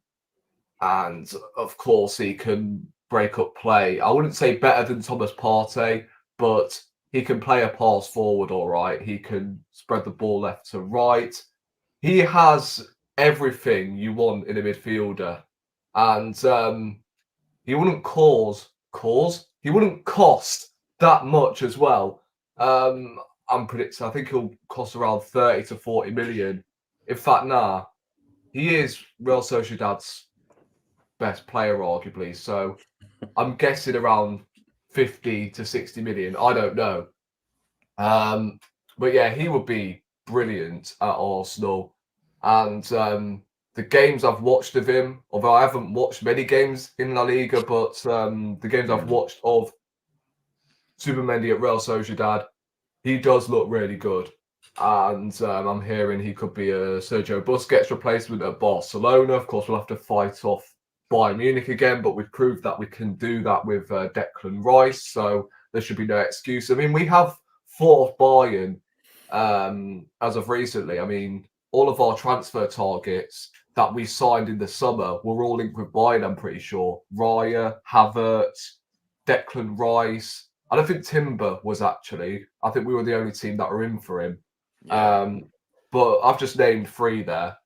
of course, he can break up play. I wouldn't say better than Thomas Partey, but he can play a pass forward all right. He can spread the ball left to right. He has everything you want in a midfielder. And he wouldn't he wouldn't cost that much as well. I'm predicting, I think he'll cost around 30 to 40 million. In fact, he is Real Sociedad's best player, arguably. So I'm guessing around 50 to 60 million. I don't know. But yeah, he would be brilliant at Arsenal. And the games I've watched of him, although I haven't watched many games in La Liga, but the games I've watched of Zubamendi at Real Sociedad, he does look really good. And I'm hearing he could be a Sergio Busquets replacement at Barcelona. Of course, we'll have to fight off Bayern Munich again, but we've proved that we can do that with Declan Rice, so there should be no excuse. I mean, we have fought off Bayern as of recently. I mean, all of our transfer targets that we signed in the summer were all linked with Bayern, I'm pretty sure. Raya, Havertz, Declan Rice. I don't think Timber was actually. I think we were the only team that were in for him. Yeah. But I've just named 3 there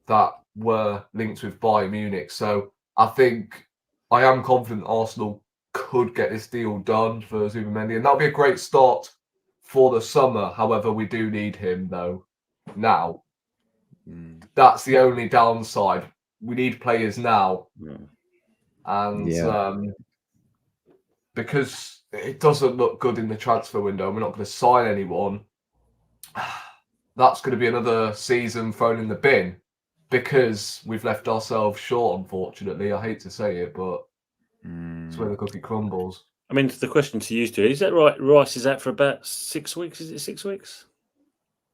that were linked with Bayern Munich. So I think I am confident Arsenal could get this deal done for Zubamendi. And that'll be a great start for the summer. However, we do need him, though. now. Mm. That's the only downside. We need players now. Mm. And because it doesn't look good in the transfer window, we're not going to sign anyone. That's going to be another season thrown in the bin because we've left ourselves short, unfortunately. I hate to say it, but it's where the cookie crumbles. I mean, the question to you two, is that right? Rice is out for about 6 weeks. Is it 6 weeks?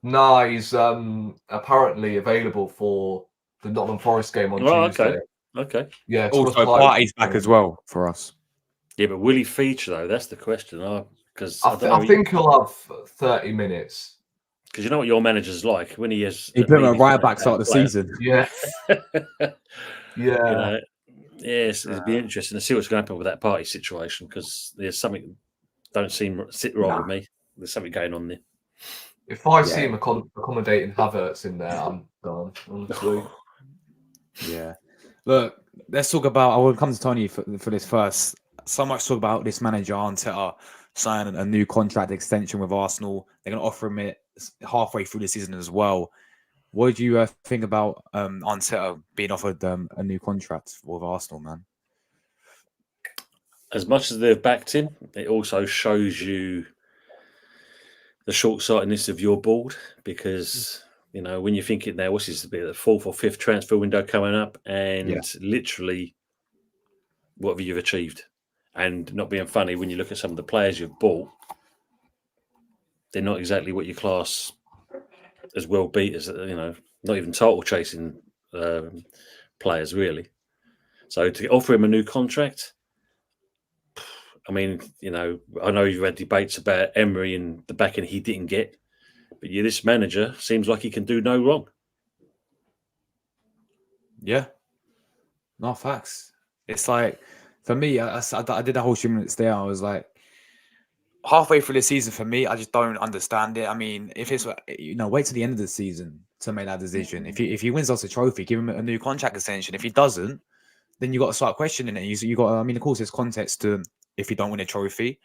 No, he's apparently available for the Nottingham Forest game on Tuesday. Okay. Yeah. Also, Party's back as well for us. Yeah, but will he feature though? That's the question. Because I think he'll have 30 minutes. Because you know what your manager's like when he has. He put him at right back start of the season. Yeah. You know, yes, it'd be interesting to see what's going to happen with that Party situation because there's something don't sit right with me. There's something going on there. If I see him accommodating Havertz in there, I'm done, honestly. Yeah. Look, let's talk about. I will come to Tony for this first. So much talk about this manager Arteta signing a new contract extension with Arsenal. They're going to offer him it halfway through the season as well. What do you think about Arteta being offered a new contract with Arsenal, man? As much as they've backed him, it also shows you the short-sightedness of your board because, you know, when you're thinking now, what's this, the fourth or fifth transfer window coming up and literally what have you achieved? And not being funny, when you look at some of the players you've bought, they're not exactly what you class as well beat as, you know, not even title chasing players, really. So to offer him a new contract, I mean, you know, I know you've had debates about Emery and the backing he didn't get, but this manager seems like he can do no wrong. Yeah. No, facts. It's like, for me, I did the whole 2 minutes there. I was like, halfway through the season, for me, I just don't understand it. I mean, if it's, you know, wait till the end of the season to make that decision. If he wins us a trophy, give him a new contract extension. If he doesn't, then you got to start questioning it. You got, I mean, of course, there's context to if you don't win a trophy.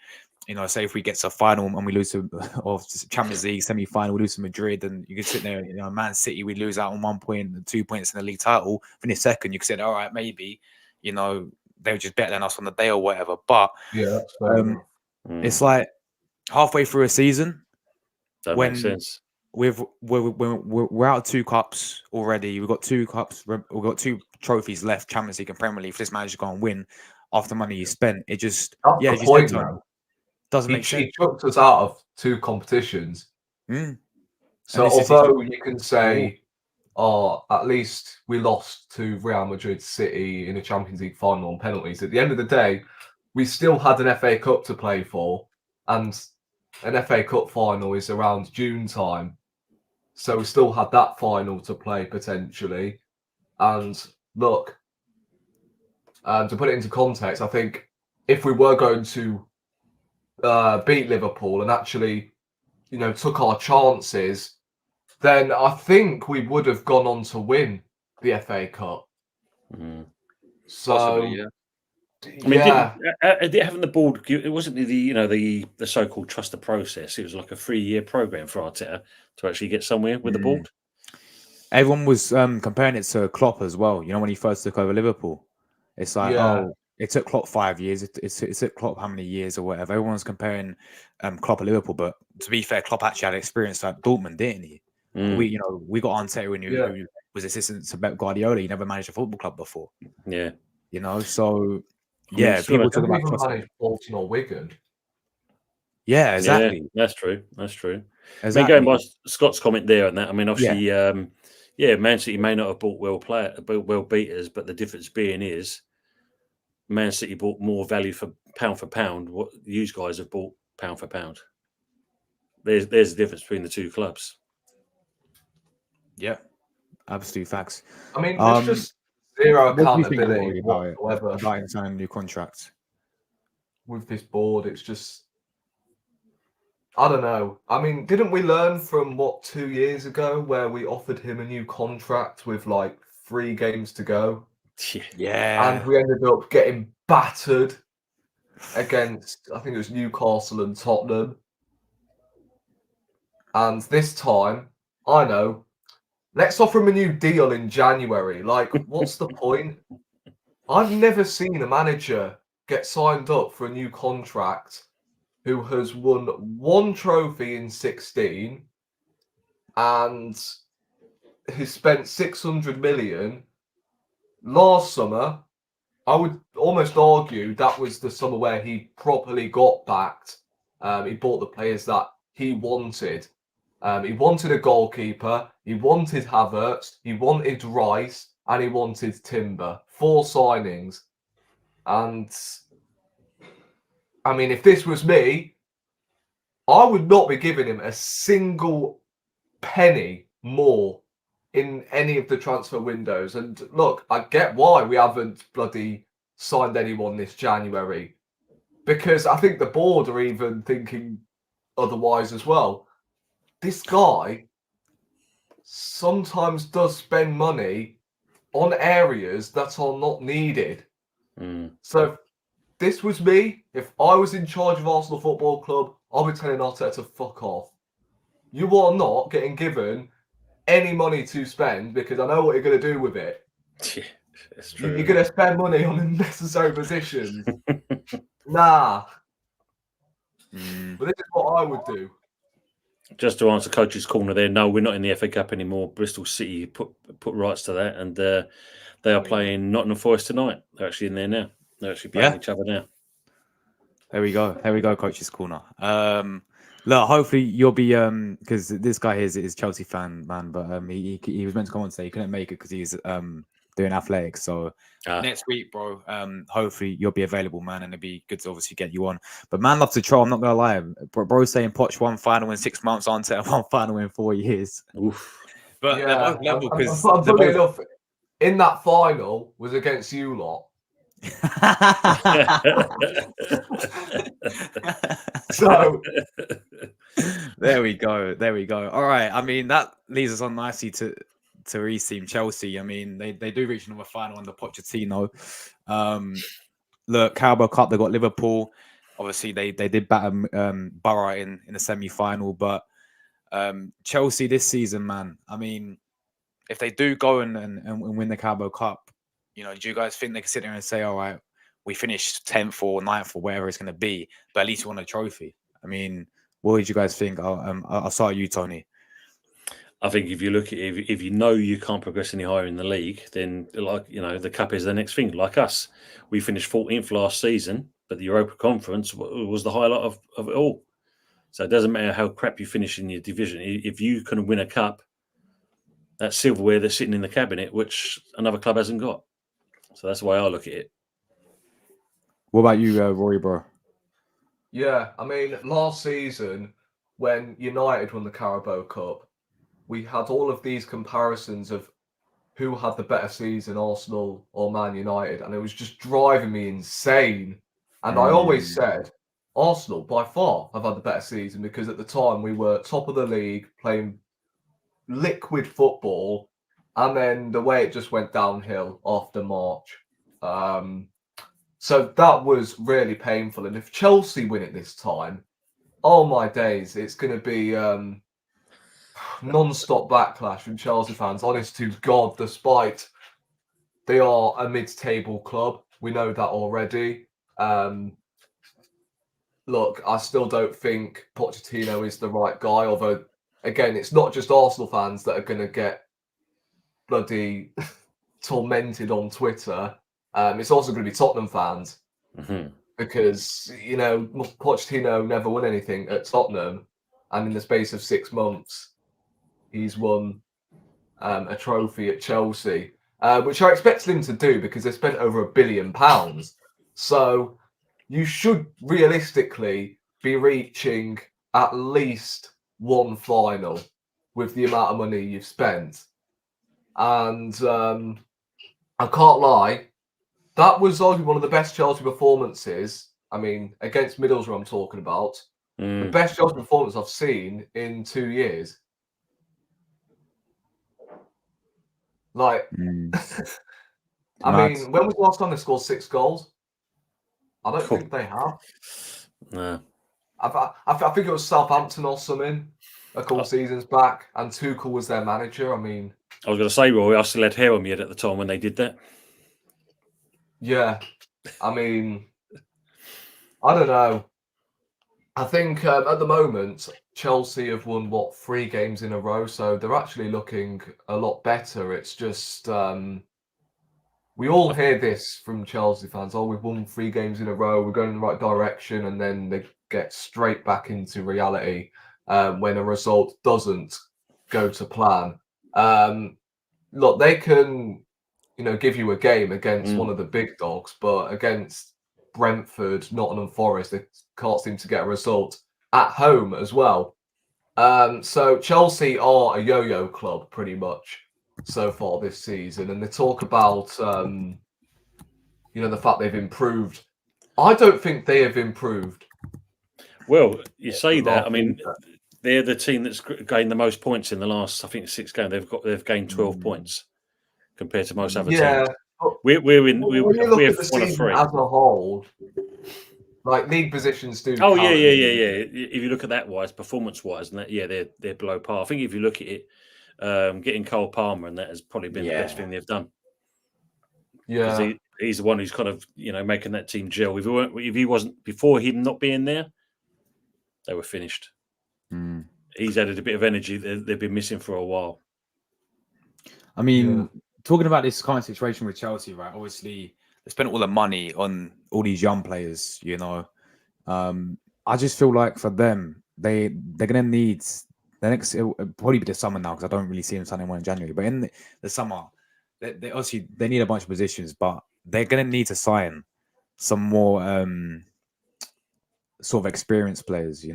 You know, say if we get to a final and we lose to or Champions League semi-final, we lose to Madrid, and you can sit there, you know, Man City, we lose out on 1 point and 2 points in the league title. Finish second, you can say, all right, maybe, you know, they were just better than us on the day or whatever. But it's like halfway through a season, that makes sense. We're out of 2 cups already. We've got 2 cups. We've got 2 trophies left, Champions League and Premier League. For this manager to go and win after money you spent, it just That's the point, man. Doesn't make sense. He chucked us out of 2 competitions. So although you can say, at least we lost to Real Madrid City in a Champions League final on penalties, at the end of the day, we still had an FA Cup to play for, and an FA Cup final is around June time. So we still had that final to play potentially. And look, to put it into context, I think if we were going to beat Liverpool and actually, you know, took our chances, then I think we would have gone on to win the FA Cup. So, possibly, yeah. I mean, having the board, it wasn't the so-called trust the process. It was like a 3-year program for Arteta to actually get somewhere with the board. Everyone was comparing it to Klopp as well. You know, when he first took over Liverpool, it's like, it took Klopp 5 years. It took Klopp how many years or whatever. Everyone's comparing Klopp and Liverpool, but to be fair, Klopp actually had experience at Dortmund, didn't he? We got Arteta who was assistant to Pep Guardiola. He never managed a football club before. Yeah, you know, so people talk about Bolton or Wigan. Yeah, exactly. Yeah, that's true. That's true. Exactly. I mean, going by Scott's comment there on that, I mean, obviously, Man City may not have bought well beaters, but the difference being is Man City bought more value for pound. What you guys have bought pound for pound. There's a difference between the 2 clubs. Yeah, absolute facts. I mean, there's just zero accountability whatsoever about signing new contracts with this board. It's just, I don't know. I mean, didn't we learn from 2 years ago where we offered him a new contract with like 3 games to go? Yeah. And we ended up getting battered against, I think it was Newcastle and Tottenham. And this time, I know. Let's offer him a new deal in January. Like, what's the point? I've never seen a manager get signed up for a new contract who has won 1 trophy in 16 and has spent 600 million last summer. I would almost argue that was the summer where he properly got backed. He bought the players that he wanted. He wanted a goalkeeper, he wanted Havertz, he wanted Rice, and he wanted Timber. 4 signings. And I mean, if this was me, I would not be giving him a single penny more in any of the transfer windows. And look, I get why we haven't bloody signed anyone this January, because I think the board are even thinking otherwise as well. This guy sometimes does spend money on areas that are not needed. So if this was me, if I was in charge of Arsenal Football Club, I'll be telling Arteta to fuck off. You are not getting given any money to spend, because I know what you're going to do with it. Yeah, that's true. You're going to spend money on unnecessary positions. Nah. But this is what I would do. Just to answer Coach's corner there, no, we're not in the FA Cup anymore. Bristol City put rights to that, and they are playing Nottingham Forest tonight. They're actually in there now. They're actually playing each other now. There we go. There we go, Coach's corner. Look, hopefully you'll be because this guy here is Chelsea fan, man, but he was meant to come on today. He couldn't make it because he's doing athletics. So next week, bro, hopefully you'll be available, man, and it'd be good to obviously get you on. But man, love to troll. I'm not gonna lie, bro saying Poch 1 final in 6 months, Arteta 1 final in 4 years. Oof. But they're both level because funny enough, in that final was against you lot. So there we go. All right, I mean that leads us on nicely to re-team Chelsea. I mean they do reach another final under Pochettino. Look, Carabao Cup, they got Liverpool. Obviously they did batter Borough in the semi-final, but Chelsea this season, man, I mean, if they do go and win the Carabao Cup, you know, do you guys think they can sit there and say, all right, we finished 10th or 9th or wherever it's going to be, but at least we won a trophy? I mean, what did you guys think? I'll start you, Tony. I think if you look at it, if you know you can't progress any higher in the league, then the cup is the next thing. Like us, we finished 14th last season, but the Europa Conference was the highlight of it all. So it doesn't matter how crap you finish in your division. If you can win a cup, that's silverware that's sitting in the cabinet, which another club hasn't got. So that's the way I look at it. What about you, Rory, bro? Yeah, I mean, last season when United won the Carabao Cup, we had all of these comparisons of who had the better season, Arsenal or Man United, and it was just driving me insane. And I always said, Arsenal by far have had the better season, because at the time we were top of the league, playing liquid football, and then the way it just went downhill after March. So that was really painful. And if Chelsea win it this time, oh my days, it's going to be non-stop backlash from Chelsea fans. Honest to God, despite they are a mid-table club, we know that already. Look, I still don't think Pochettino is the right guy. Although, again, it's not just Arsenal fans that are going to get bloody tormented on Twitter. It's also going to be Tottenham fans, because, you know, Pochettino never won anything at Tottenham, and in the space of 6 months, he's won a trophy at Chelsea, which I expected him to do because they spent over £1 billion. So you should realistically be reaching at least one final with the amount of money you've spent. And I can't lie, that was arguably one of the best Chelsea performances. I mean, against Middlesbrough, I'm talking about. The best Chelsea performance I've seen in 2 years. Like, I mean, when was the last time they scored 6 goals? I don't think they have. No. I think it was Southampton or something. a couple seasons back, and Tuchel was their manager. I mean, I was going to say, Roy, I still had hair on my head at the time when they did that. yeah, I mean, I don't know. I think at the moment, Chelsea have won, 3 games in a row, so they're actually looking a lot better. It's just, we all hear this from Chelsea fans. Oh, we've won 3 games in a row, we're going in the right direction, and then they get straight back into reality when a result doesn't go to plan. Look, they can, give you a game against one of the big dogs, but against Brentford, Nottingham Forest, they can't seem to get a result at home as well. So Chelsea are a yo-yo club pretty much so far this season, and they talk about the fact they've improved. I don't think they have improved. Well, you say that. I mean, they're the team that's gained the most points in the last, I think, 6 games. They've gained 12 points compared to most other teams. We're when you look at the season as a whole, like league positions do. Oh yeah. If you look at that performance-wise, and that, they're below par. I think if you look at it, getting Cole Palmer and that has probably been the best thing they've done. Yeah, because he's the one who's kind of making that team gel. If he wasn't before him not being there, they were finished. He's added a bit of energy they've been missing for a while. I mean, talking about this current situation with Chelsea, right? Obviously, they spent all the money on all these young players. I just feel like for them, they're gonna need the next. It'll probably be the summer now because I don't really see them signing one in January. But in the summer, they obviously they need a bunch of positions, but they're gonna need to sign some more sort of experienced players.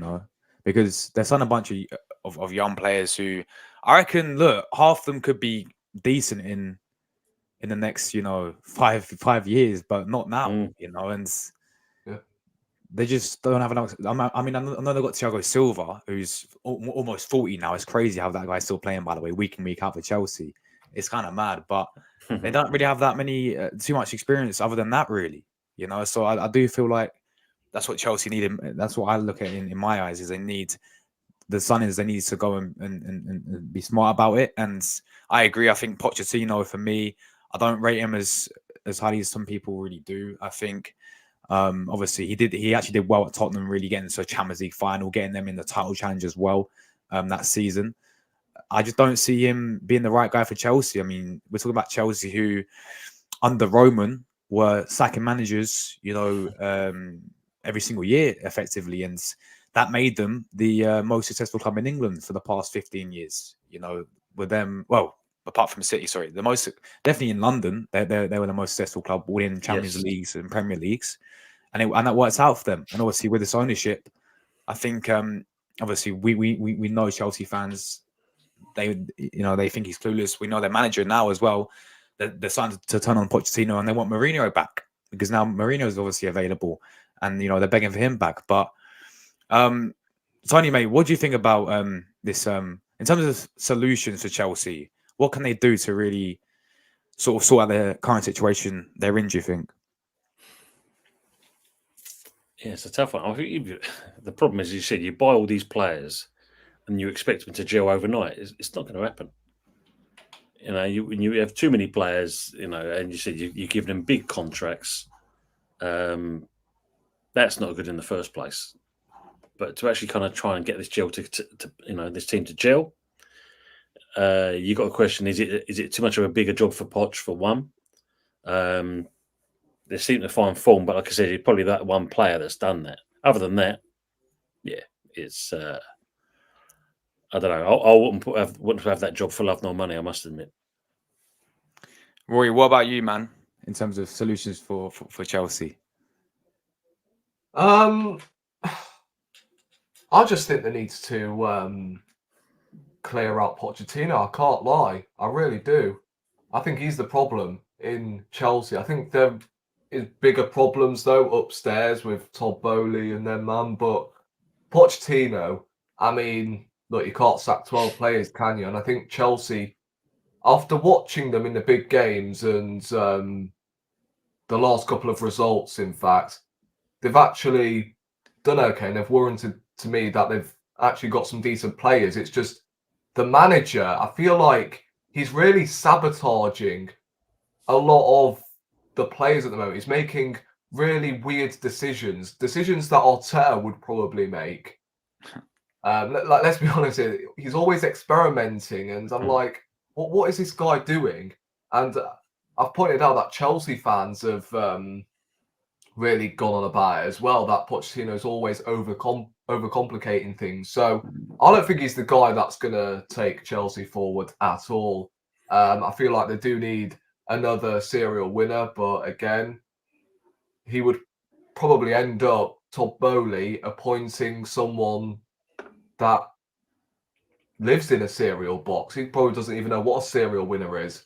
Because they're signing a bunch of young players who I reckon. Look, half them could be decent in the next 5 years, but not now. And they just don't have enough. I mean, I know they've got Thiago Silva, who's almost 40 now. It's crazy how that guy's still playing, by the way, week in, week out for Chelsea. It's kind of mad, but they don't really have that many too much experience other than that, really. So I do feel like that's what Chelsea need. That's what I look at in my eyes is they need the signings. They need to go and be smart about it. And I agree. I think Pochettino, for me, I don't rate him as highly as some people really do. I think obviously he actually did well at Tottenham, really getting to a Champions League final, getting them in the title challenge as well that season. I just don't see him being the right guy for Chelsea. I mean, we're talking about Chelsea who under Roman were sacking managers, every single year effectively, and that made them the most successful club in England for the past 15 years. With them, well, apart from City, sorry, the most definitely in London, they were the most successful club winning Champions Leagues and Premier Leagues, and that works out for them. And obviously with this ownership, I think obviously we know Chelsea fans, they think he's clueless. We know their manager now as well. They're starting to turn on Pochettino and they want Mourinho back because now Mourinho is obviously available, and they're begging for him back. But Tony, mate, what do you think about this? In terms of solutions for Chelsea, what can they do to really sort of sort out their current situation they're in, do you think? Yeah, it's a tough one. I think the problem is, you said, you buy all these players and you expect them to gel overnight. It's not going to happen. When you have too many players, and you said you give them big contracts, that's not good in the first place. But to actually kind of try and get this gel this team to gel, you got a question: is it too much of a bigger job for Poch for one? They seem to find form, but like I said, it's probably that one player that's done that. Other than that, it's I don't know. I wouldn't have that job for love nor money, I must admit. Rory, what about you, man? In terms of solutions for Chelsea? I just think they need to clear out Pochettino. I can't lie. I really do. I think he's the problem in Chelsea. I think there is bigger problems, though, upstairs with Todd Bowley and their man. But Pochettino, I mean, look, you can't sack 12 players, can you? And I think Chelsea, after watching them in the big games and the last couple of results, in fact, they've actually done okay, and they've warranted to me that they've actually got some decent players. It's just the manager. I feel like he's really sabotaging a lot of the players at the moment. He's making really weird decisions that Arteta would probably make. Let's be honest here. He's always experimenting, and I'm like, what is this guy doing? And I've pointed out that Chelsea fans have really gone on about it as well. That Pochettino's always overcomplicating things. So I don't think he's the guy that's going to take Chelsea forward at all. I feel like they do need another serial winner, but again, he would probably end up, Todd Bowley, appointing someone that lives in a cereal box. He probably doesn't even know what a cereal winner is.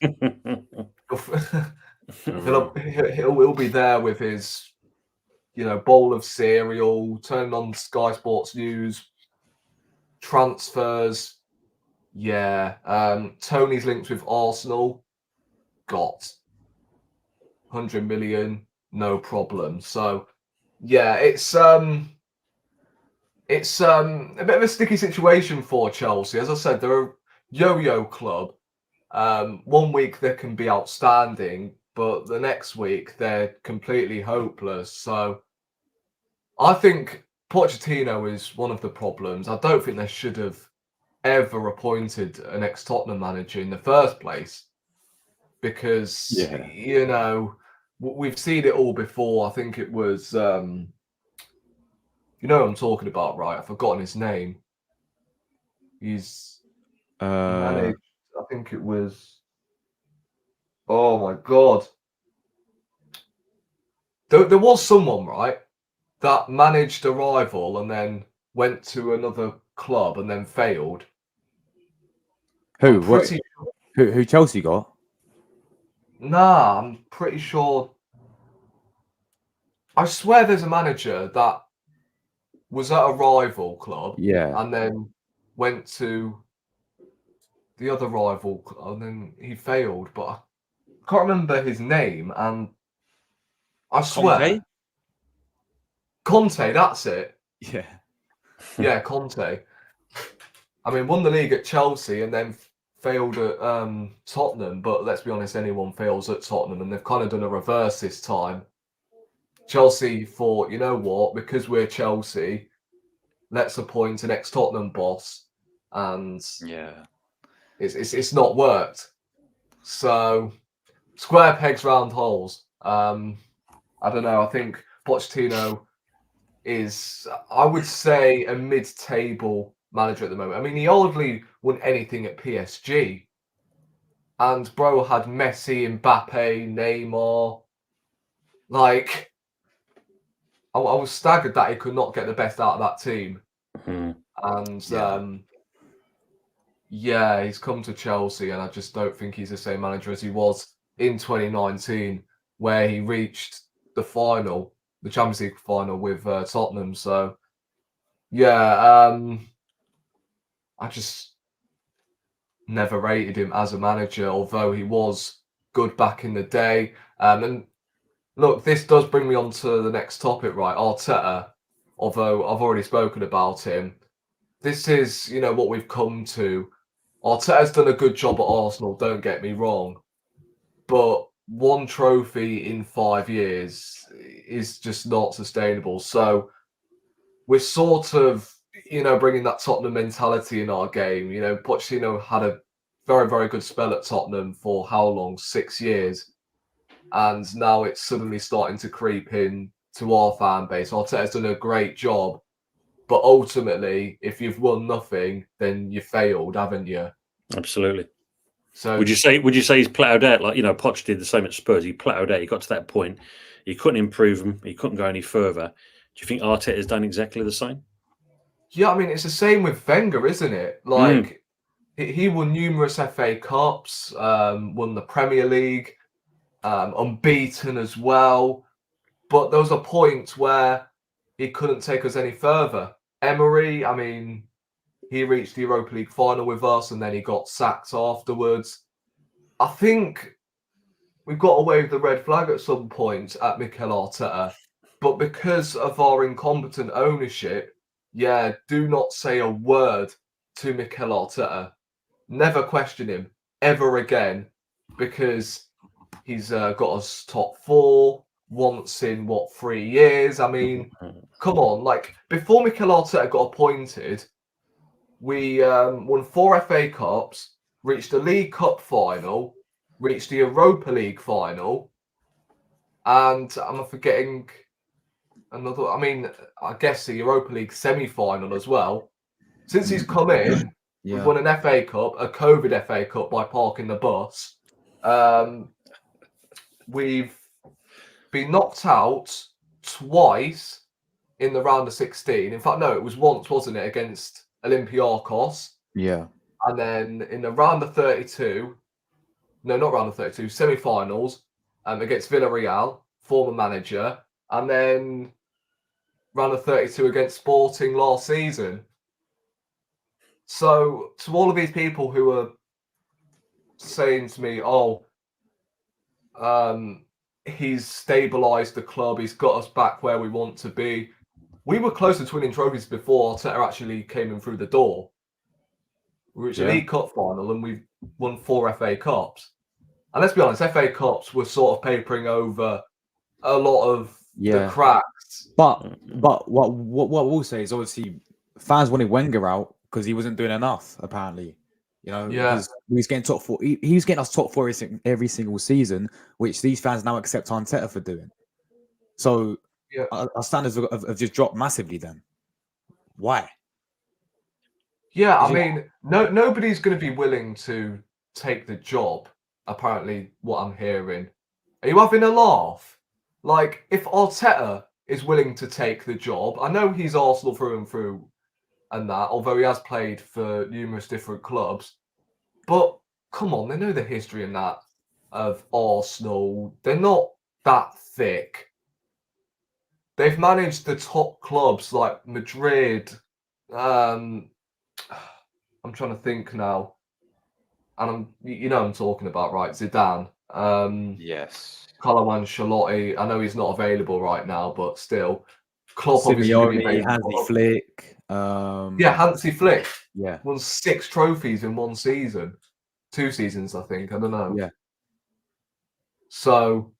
he'll be there with his, bowl of cereal, turning on Sky Sports News, transfers. Yeah, Tony's linked with Arsenal. Got 100 million, no problem. So, yeah, it's a bit of a sticky situation for Chelsea. As I said, they're a yo-yo club. 1 week they can be outstanding, but the next week they're completely hopeless. So I think Pochettino is one of the problems. I don't think they should have ever appointed an ex-Tottenham manager in the first place because, we've seen it all before. I think it was, you know what I'm talking about, right? I've forgotten his name. He's managed, I think it was, oh my God. There was someone, right, that managed a rival and then went to another club and then failed. Who? Who Chelsea got? Nah, I'm pretty sure. I swear there's a manager that was at a rival club and then went to the other rival club and then he failed, but I can't remember his name. And I swear, Conte, that's it. Yeah, Conte. I mean, won the league at Chelsea and then failed at Tottenham. But let's be honest, anyone fails at Tottenham, and they've kind of done a reverse this time. Chelsea thought, you know what, because we're Chelsea, let's appoint an ex-Tottenham boss, and it's not worked. So square pegs, round holes. I don't know. I think Pochettino is, I would say, a mid-table manager at the moment. I mean, he hardly won anything at PSG, and bro had Messi, Mbappe, Neymar. Like, I was staggered that he could not get the best out of that team. And he's come to Chelsea, and I just don't think he's the same manager as he was in 2019, where he reached the final, the Champions League final with Tottenham. So, I just never rated him as a manager, although he was good back in the day. And look, this does bring me on to the next topic, right? Arteta, although I've already spoken about him. This is, what we've come to. Arteta's done a good job at Arsenal, don't get me wrong. But one trophy in 5 years is just not sustainable. So we're sort of, bringing that Tottenham mentality in our game. Pochettino had a very, very good spell at Tottenham for how long? 6 years. And now it's suddenly starting to creep in to our fan base. Arteta's done a great job. But ultimately, if you've won nothing, then you failed, haven't you? Absolutely. So would you say he's plateaued out? Like, Poch did the same at Spurs. He plateaued out. He got to that point. He couldn't improve him. He couldn't go any further. Do you think Arteta has done exactly the same? Yeah, I mean, it's the same with Wenger, isn't it? Like, he won numerous FA Cups, won the Premier League, unbeaten as well. But there was a point where he couldn't take us any further. Emery, I mean, he reached the Europa League final with us and then he got sacked afterwards. I think we've got to wave the red flag at some point at Mikel Arteta. But because of our incompetent ownership, yeah, do not say a word to Mikel Arteta. Never question him ever again, because he's got us top 4 once in 3 years. I mean, come on, like before Mikel Arteta got appointed, we won 4 FA Cups, reached the League Cup final, reached the Europa League final, and I'm forgetting another. I mean, I guess the Europa League semi-final as well. Since he's come in, we've won an FA Cup, a COVID FA Cup by parking the bus. We've been knocked out twice in the round of 16. In fact, no, it was once, wasn't it, against Olympiacos? Yeah. And then in the round of 32, no, not round of 32, semi-finals, against Villarreal, former manager, and then round of 32 against Sporting last season. So to all of these people who are saying to me, oh, he's stabilised the club, he's got us back where we want to be. We were closer to winning trophies before Arteta actually came in through the door. We reached a League Cup final and we won 4 FA Cups. And let's be honest, FA Cups were sort of papering over a lot of the cracks. But what we'll say is obviously fans wanted Wenger out because he wasn't doing enough, apparently. You know, because he was getting top 4. He was getting us top 4 every single season, which these fans now accept Arteta for doing. So our standards have just dropped massively then. Why? Yeah, I mean, nobody's going to be willing to take the job, apparently, what I'm hearing. Are you having a laugh? Like, if Arteta is willing to take the job, I know he's Arsenal through and through and that, although he has played for numerous different clubs. But, come on, they know the history and that of Arsenal. They're not that thick. They've managed the top clubs like Madrid. I'm trying to think now. And I'm talking about, right? Zidane. Yes. Carlo Ancelotti. I know he's not available right now, but still. Klopp obviously Simeone, Hansi Flick. Hansi Flick. Yeah. Won 6 trophies in 1 season. 2 seasons, I think. I don't know. Yeah. So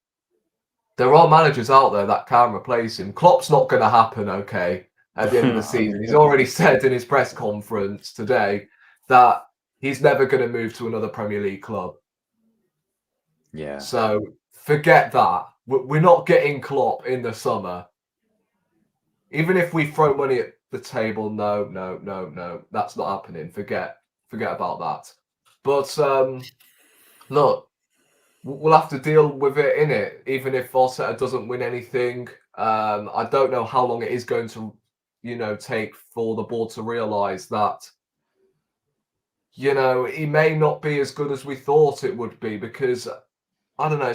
there are managers out there that can replace him. Klopp's not going to happen, okay, at the end of the season. He's already said in his press conference today that he's never going to move to another Premier League club. Yeah. So forget that. We're not getting Klopp in the summer. Even if we throw money at the table, no. That's not happening. Forget about that. But look, we'll have to deal with it, innit? Even if Arteta doesn't win anything. I don't know how long it is going to, take for the board to realise that, he may not be as good as we thought it would be, because, I don't know.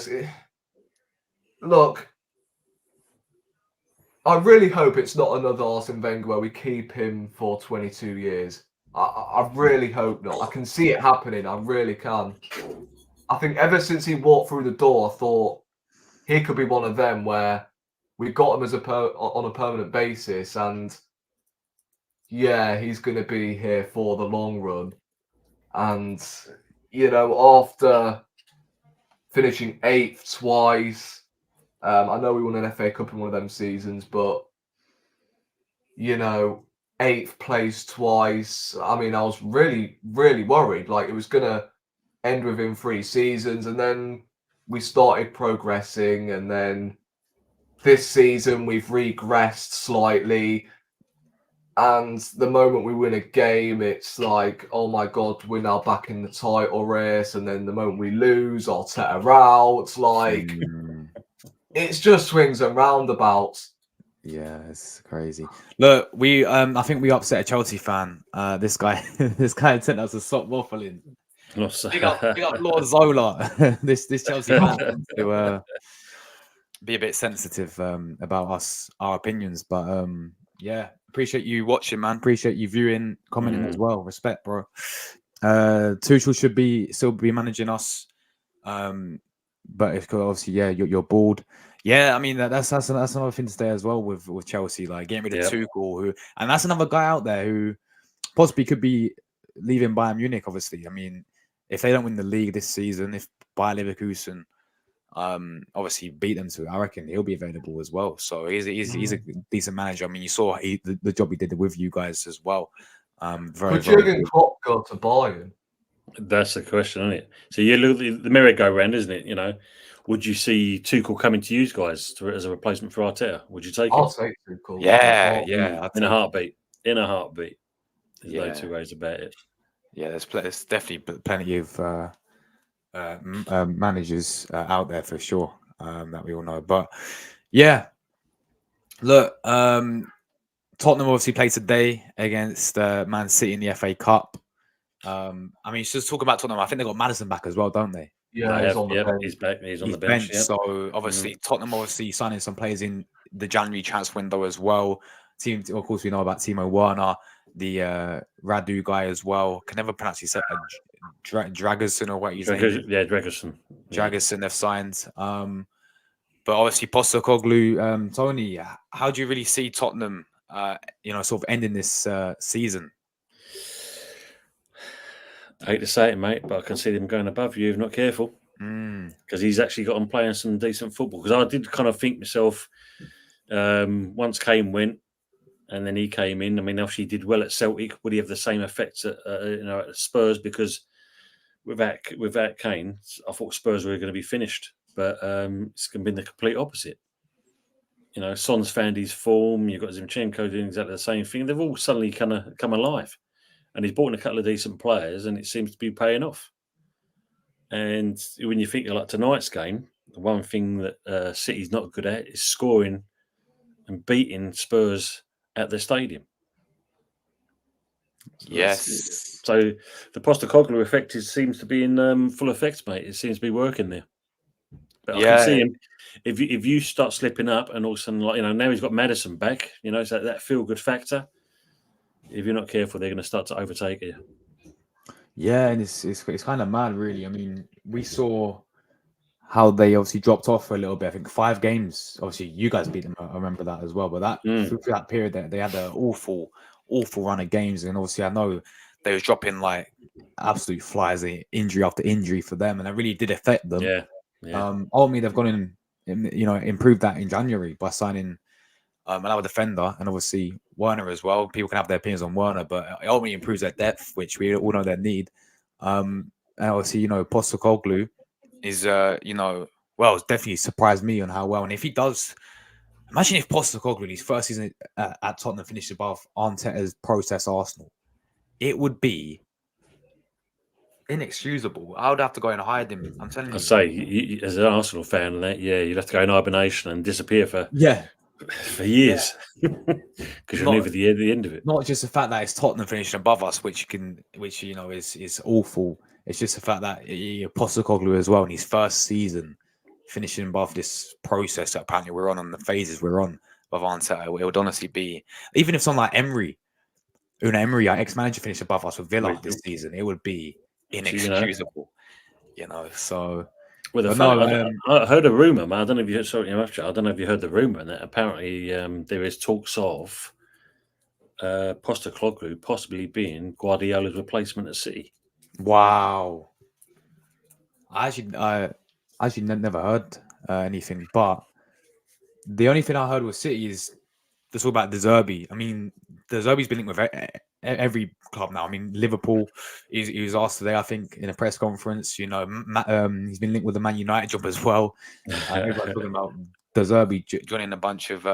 Look, I really hope it's not another Arsene Wenger where we keep him for 22 years. I really hope not. I can see it happening. I really can. I think ever since he walked through the door, I thought he could be one of them where we got him as on a permanent basis, and he's going to be here for the long run. And after finishing 8th twice, I know we won an FA Cup in one of them seasons, but 8th place twice. I mean, I was really, really worried. Like, it was going to end within 3 seasons, and then we started progressing, and then this season we've regressed slightly, and the moment we win a game, it's like, oh my god, we're now back in the title race, and then the moment we lose, Arteta out, like it's just swings and roundabouts. Yeah, it's crazy. Look, I think we upset a Chelsea fan. This guy sent us a stop waffling. Big up Lord Zola. this Chelsea fan tends to be a bit sensitive about our opinions, but appreciate you watching, man. Appreciate you viewing, commenting as well. Respect, bro. Tuchel should still be managing us. but it's 'cause obviously, yeah, you're bored. Yeah, I mean that's another thing to say as well with Chelsea, like getting rid of Tuchel, and that's another guy out there who possibly could be leaving Bayern Munich. Obviously, I mean, if they don't win the league this season, if Bayer Leverkusen obviously beat them to it, I reckon he'll be available as well. So he's a decent manager. I mean, you saw the job he did with you guys as well. Very, Could very Jurgen good. Klopp go to Bayern? That's the question, isn't it? So you look the merry-go-round, isn't it? You know, would you see Tuchel coming to you guys as a replacement for Arteta? Would you take I'll him? take Tuchel. Yeah, yeah, in a heartbeat. In a heartbeat. There's no Yeah. two ways about it. Yeah, there's definitely plenty of managers out there for sure that we all know. But yeah, look, Tottenham obviously played today against Man City in the FA Cup. I mean, just talk about Tottenham. I think they got Maddison back as well, don't they? Yeah, he's on the bench. He's back. He's on He's the bench. benched. So obviously, Tottenham obviously signing some players in the January transfer window as well. Team, of course, we know about Timo Werner, the Radu guy as well. Can never pronounce his Dragerson or what he's name. Yeah, Dragerson. Dragerson they've signed. But obviously Postecoglou, Tony, how do you really see Tottenham sort of ending this season? I hate to say it, mate, but I can see them going above you if not careful. Because he's actually got on playing some decent football. Because I did kind of think myself, once Kane went, and then he came in. I mean, obviously he did well at Celtic. Would he have the same effects at Spurs? Because without Kane, I thought Spurs were going to be finished, but it's going to be the complete opposite. You know, Son's found his form. You've got Zinchenko doing exactly the same thing. They've all suddenly kind of come alive, and he's brought in a couple of decent players, and it seems to be paying off. And when you think of like tonight's game, the one thing that City's not good at is scoring and beating Spurs at their stadium. Yes. So the Postecoglou effect seems to be in full effect, mate. It seems to be working there. But I can see him if you start slipping up, and all of a sudden, like now he's got Maddison back. You know, so that feel good factor. If you're not careful, they're going to start to overtake you. Yeah, and it's kind of mad, really. I mean, we saw how they obviously dropped off for a little bit. I think 5 games. Obviously, you guys beat them. I remember that as well. But that through that period, they had an awful run of games, and obviously, I know they was dropping like absolute flies, injury after injury for them, and it really did affect them. Yeah. Ultimately, they've gone in, improved that in January by signing another defender, and obviously Werner as well. People can have their opinions on Werner, but it ultimately improves their depth, which we all know they need. And obviously, Postecoglou is, it's definitely surprised me on how well. And if he does, imagine if Postecoglou in his first season at Tottenham finished above Arteta's process Arsenal, it would be inexcusable. I would have to go and hide him. I'm telling you. I say, as an Arsenal fan, and that, you'd have to go in hibernation and disappear for years because you're never the end of it. Not just the fact that it's Tottenham finishing above us, which is awful. It's just the fact that Postecoglou as well in his first season finishing above this process that apparently we're on and the phases we're on of Arteta. It would honestly be, even if someone like Unai Emery, our ex-manager, finished above us with Villa this season, it would be inexcusable. So. Well, I heard a rumor, man. I don't know if you heard. I don't know if you heard the rumor that apparently there is talks of Postecoglou possibly being Guardiola's replacement at City. Wow. I actually never heard anything, but the only thing I heard with City is to talk about De Zerbi. I mean, De Zerbi's been linked with every club now. I mean, Liverpool. He was asked today, I think, in a press conference. He's been linked with the Man United job as well. Everyone's talking about De Zerbi joining a bunch of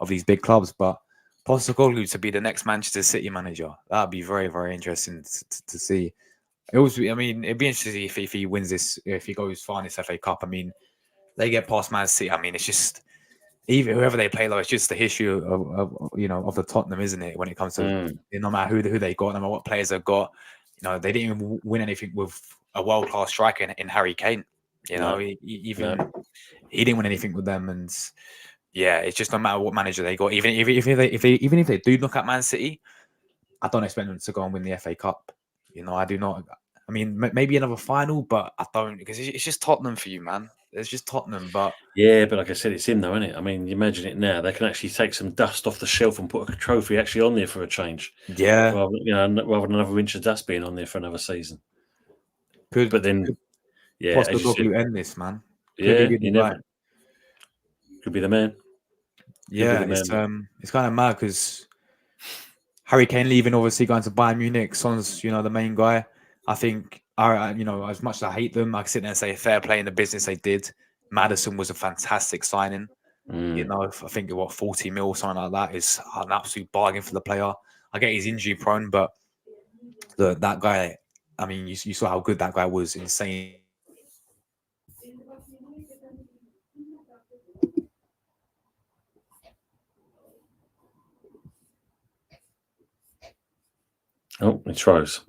these big clubs, but Postecoglou to be the next Manchester City manager, that'd be very, very interesting to see. It'd be interesting if he wins this, if he goes far in this FA Cup. I mean, they get past Man City. I mean, it's just. Even whoever they play, though, it's just the history of the Tottenham, isn't it? When it comes to no matter who they got, no matter what players they've got, they didn't even win anything with a world class striker in Harry Kane. He didn't win anything with them, and it's just no matter what manager they got. Even if they do knock out Man City, I don't expect them to go and win the FA Cup. I do not. I mean, maybe another final, but I don't, because it's just Tottenham for you, man. It's just Tottenham, but Yeah, but like I said, it's him though, isn't it? I mean, you imagine it now. They can actually take some dust off the shelf and put a trophy actually on there for a change. yeah, Rather than another inch of dust being on there for another season. could But then, yeah, as you said, Postecoglou end this, man. Could yeah, he be the you guy? never could be the man. Yeah, the man. it's kind of mad because Harry Kane leaving, obviously going to Bayern Munich. Son's, the main guy. I think, as much as I hate them, I can sit there and say fair play in the business they did. Maddison was a fantastic signing. I think 40 mil or something like that is an absolute bargain for the player. I get he's injury prone, but that guy, I mean, you saw how good that guy was. Insane. Oh, it tries.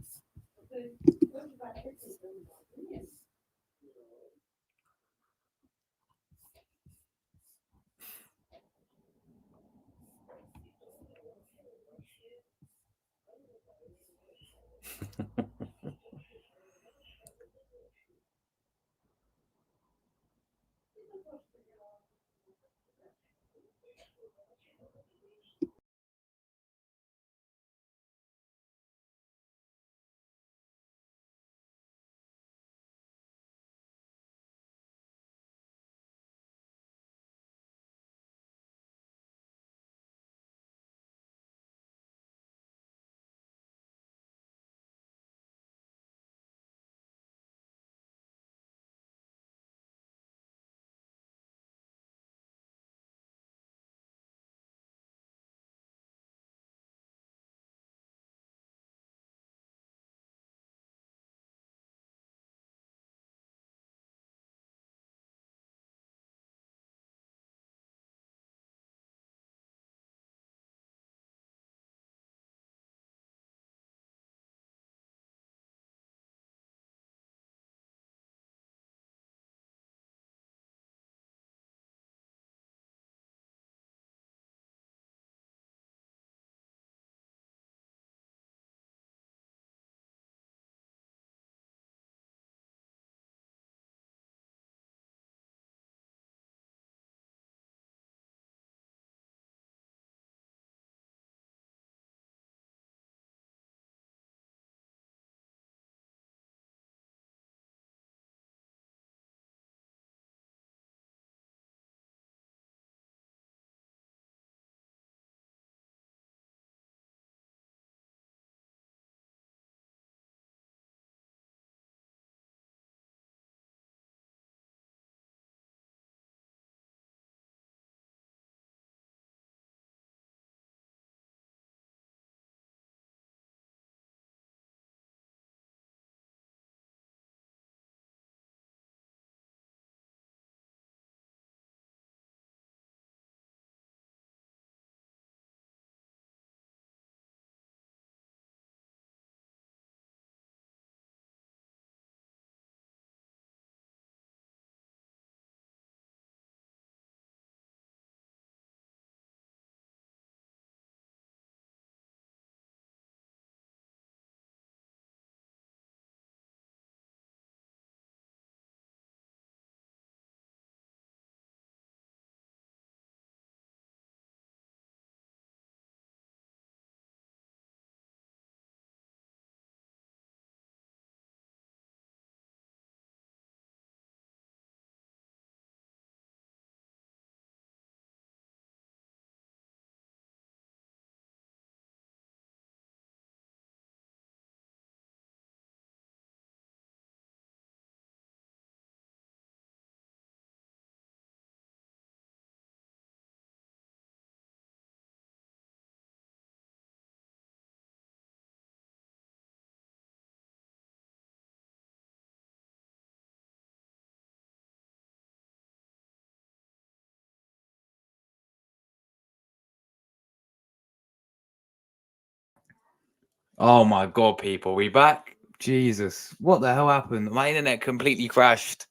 Oh my God, people, we back? Jesus, what the hell happened? My internet completely crashed.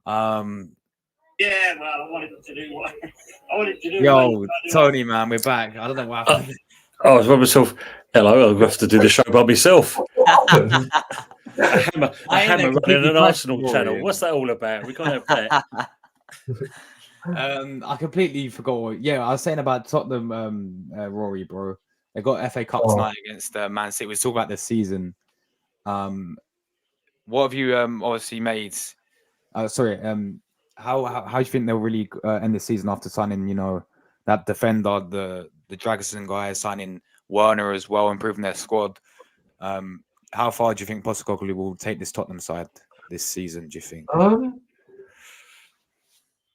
Yeah, well, I wanted to do what I wanted to do. Yo, Tony, man, we're back. I don't know what happened. I was by myself. Hello, I'll have to do the show by myself. A I ain't hammer running completely an crashed, Arsenal Rory. channel. What's that all about? We can't have that. I completely forgot. Yeah, I was saying about Tottenham, Rory, bro. They got FA Cup tonight against Man City. We talk about this season. What have you obviously made? How do you think they'll really end the season after signing, that defender, the Dragosin guy, signing Werner as well, improving their squad? How far do you think Postecoglou will take this Tottenham side this season? Do you think?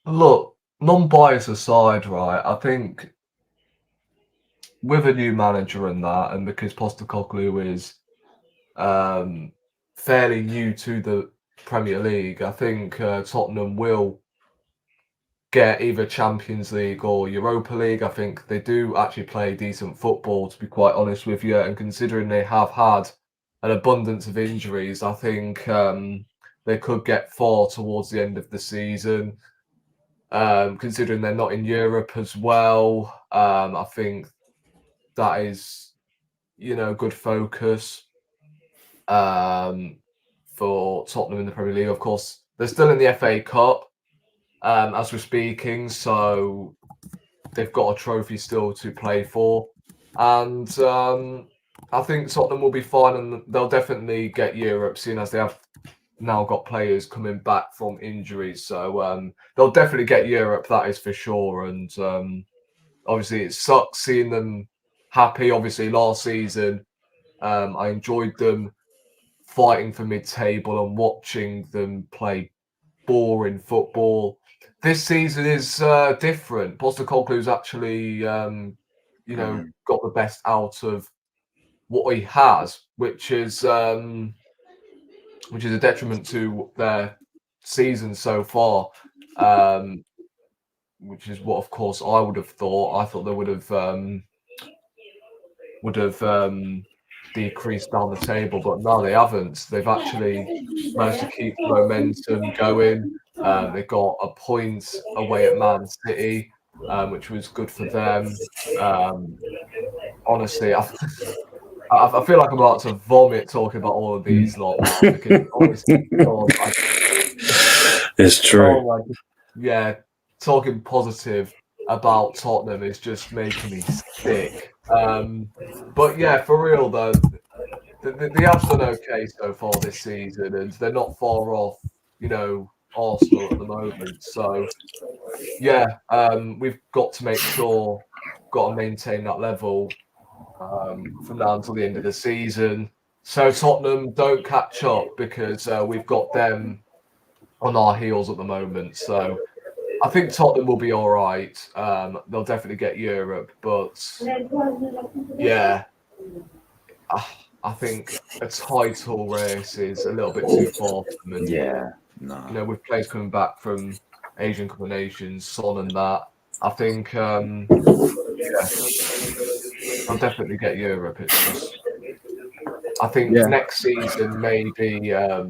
Look, non-bias aside, right? I think with a new manager and that, and because Postecoglou is fairly new to the Premier League, I think Tottenham will get either Champions League or Europa League. I think they do actually play decent football, to be quite honest with you. And considering they have had an abundance of injuries, I think they could get far towards the end of the season. Considering they're not in Europe as well, I think that is, good focus for Tottenham in the Premier League. Of course, they're still in the FA Cup as we're speaking, so they've got a trophy still to play for. And I think Tottenham will be fine, and they'll definitely get Europe, seeing as they have now got players coming back from injuries. So they'll definitely get Europe, that is for sure. And obviously it sucks seeing them happy. Obviously last season I enjoyed them fighting for mid-table and watching them play boring football. This season is different. Postecoglou's actually got the best out of what he has, which is a detriment to their season so far, which is what, of course, I would have thought. I thought they would have decreased down the table, but no, they haven't. They've actually managed to keep the momentum going. They got a point away at Man City, which was good for them. Honestly, I feel like I'm about to vomit talking about all of these lot now, because honestly, God, It's true. oh yeah, talking positive about Tottenham is just making me sick. But yeah, for real though, they have done okay so far this season, and they're not far off, Arsenal at the moment. So yeah, we've got to make sure, got to maintain that level from now until the end of the season. So Tottenham don't catch up, because we've got them on our heels at the moment. So I think Tottenham will be all right. They'll definitely get Europe, but yeah, I think a title race is a little bit too far for them. And, Yeah, no. with players coming back from Asian Cup of Nations, Son and that, I think they'll definitely get Europe. It's just, I think next season may be a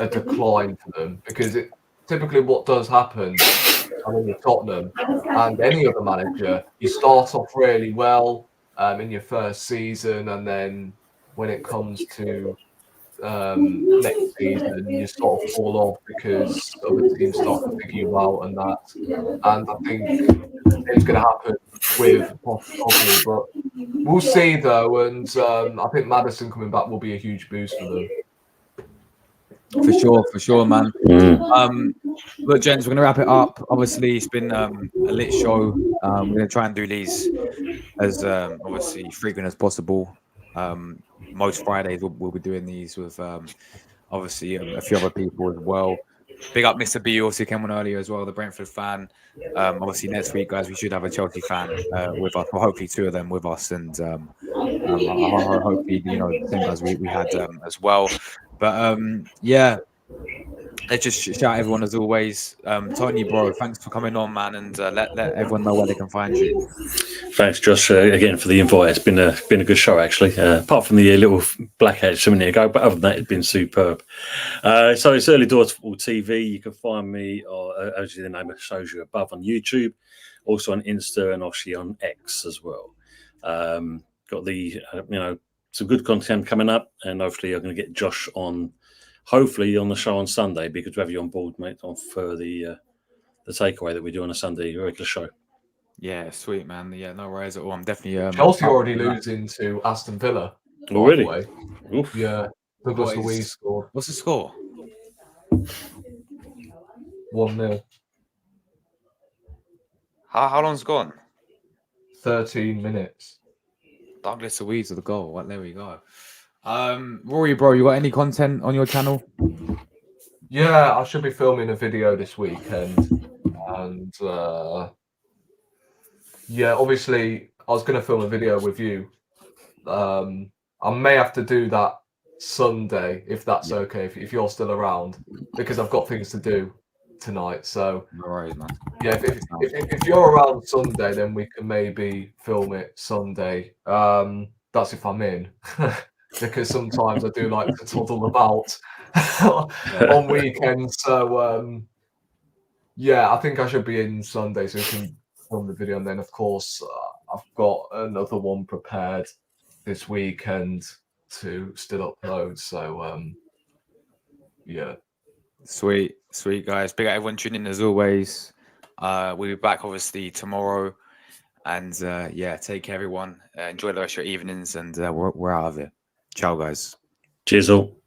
decline for them, because typically what does happen, I mean, with Tottenham and any other manager, you start off really well in your first season, and then when it comes to next season, you sort of fall off because other teams start to figure you out and that. And I think it's going to happen with Postecoglou, but we'll see though. And I think Maddison coming back will be a huge boost for them. For sure, man. Look, gents, we're gonna wrap it up. Obviously, it's been a lit show. We're gonna try and do these as obviously frequent as possible. Most Fridays we'll be doing these with obviously a few other people as well. Big up Mr. B, also came on earlier as well, the Brentford fan. Obviously next week, guys, we should have a Chelsea fan with us, or hopefully two of them with us, and hopefully the same guys we had as well. But yeah, let's just shout everyone as always. Tony, bro, thanks for coming on, man, and let everyone know where they can find you. Thanks, Josh, again for the invite. It's been a good show, actually. Apart from the little blackheads a minute ago, but other than that, it's been superb. So it's Early Doors Football TV. You can find me, or as the name shows you above, on YouTube, also on Insta, and obviously on X as well. Got the some good content coming up, and hopefully I'm going to get Josh on, hopefully on the show on Sunday, because we have you on board, mate, for the takeaway that we do on a Sunday regular show. Yeah, sweet, man. Yeah, no worries at all. I'm definitely Chelsea already losing to Aston Villa. Already? By the way. Oof. Yeah, Douglas What is- Luiz scored What's the score? 1-0, How long's gone? 13 minutes. Douglas Luiz with the goal. Well, there we go. Rory, bro, you got any content on your channel? Yeah, I should be filming a video this weekend, and yeah, obviously I was going to film a video with you. I may have to do that Sunday if that's okay, if you're still around, because I've got things to do tonight. So No worries, man. yeah, if you're around Sunday, then we can maybe film it Sunday. That's if I'm in, because sometimes I do like to toddle about on weekends. So yeah, I think I should be in Sunday so we can film the video, and then of course I've got another one prepared this weekend to still upload. So yeah. Sweet, guys. Big up everyone tuning in as always. We'll be back obviously tomorrow. And yeah, take care, everyone. Enjoy the rest of your evenings, and we're out of here. Ciao, guys. Cheers all.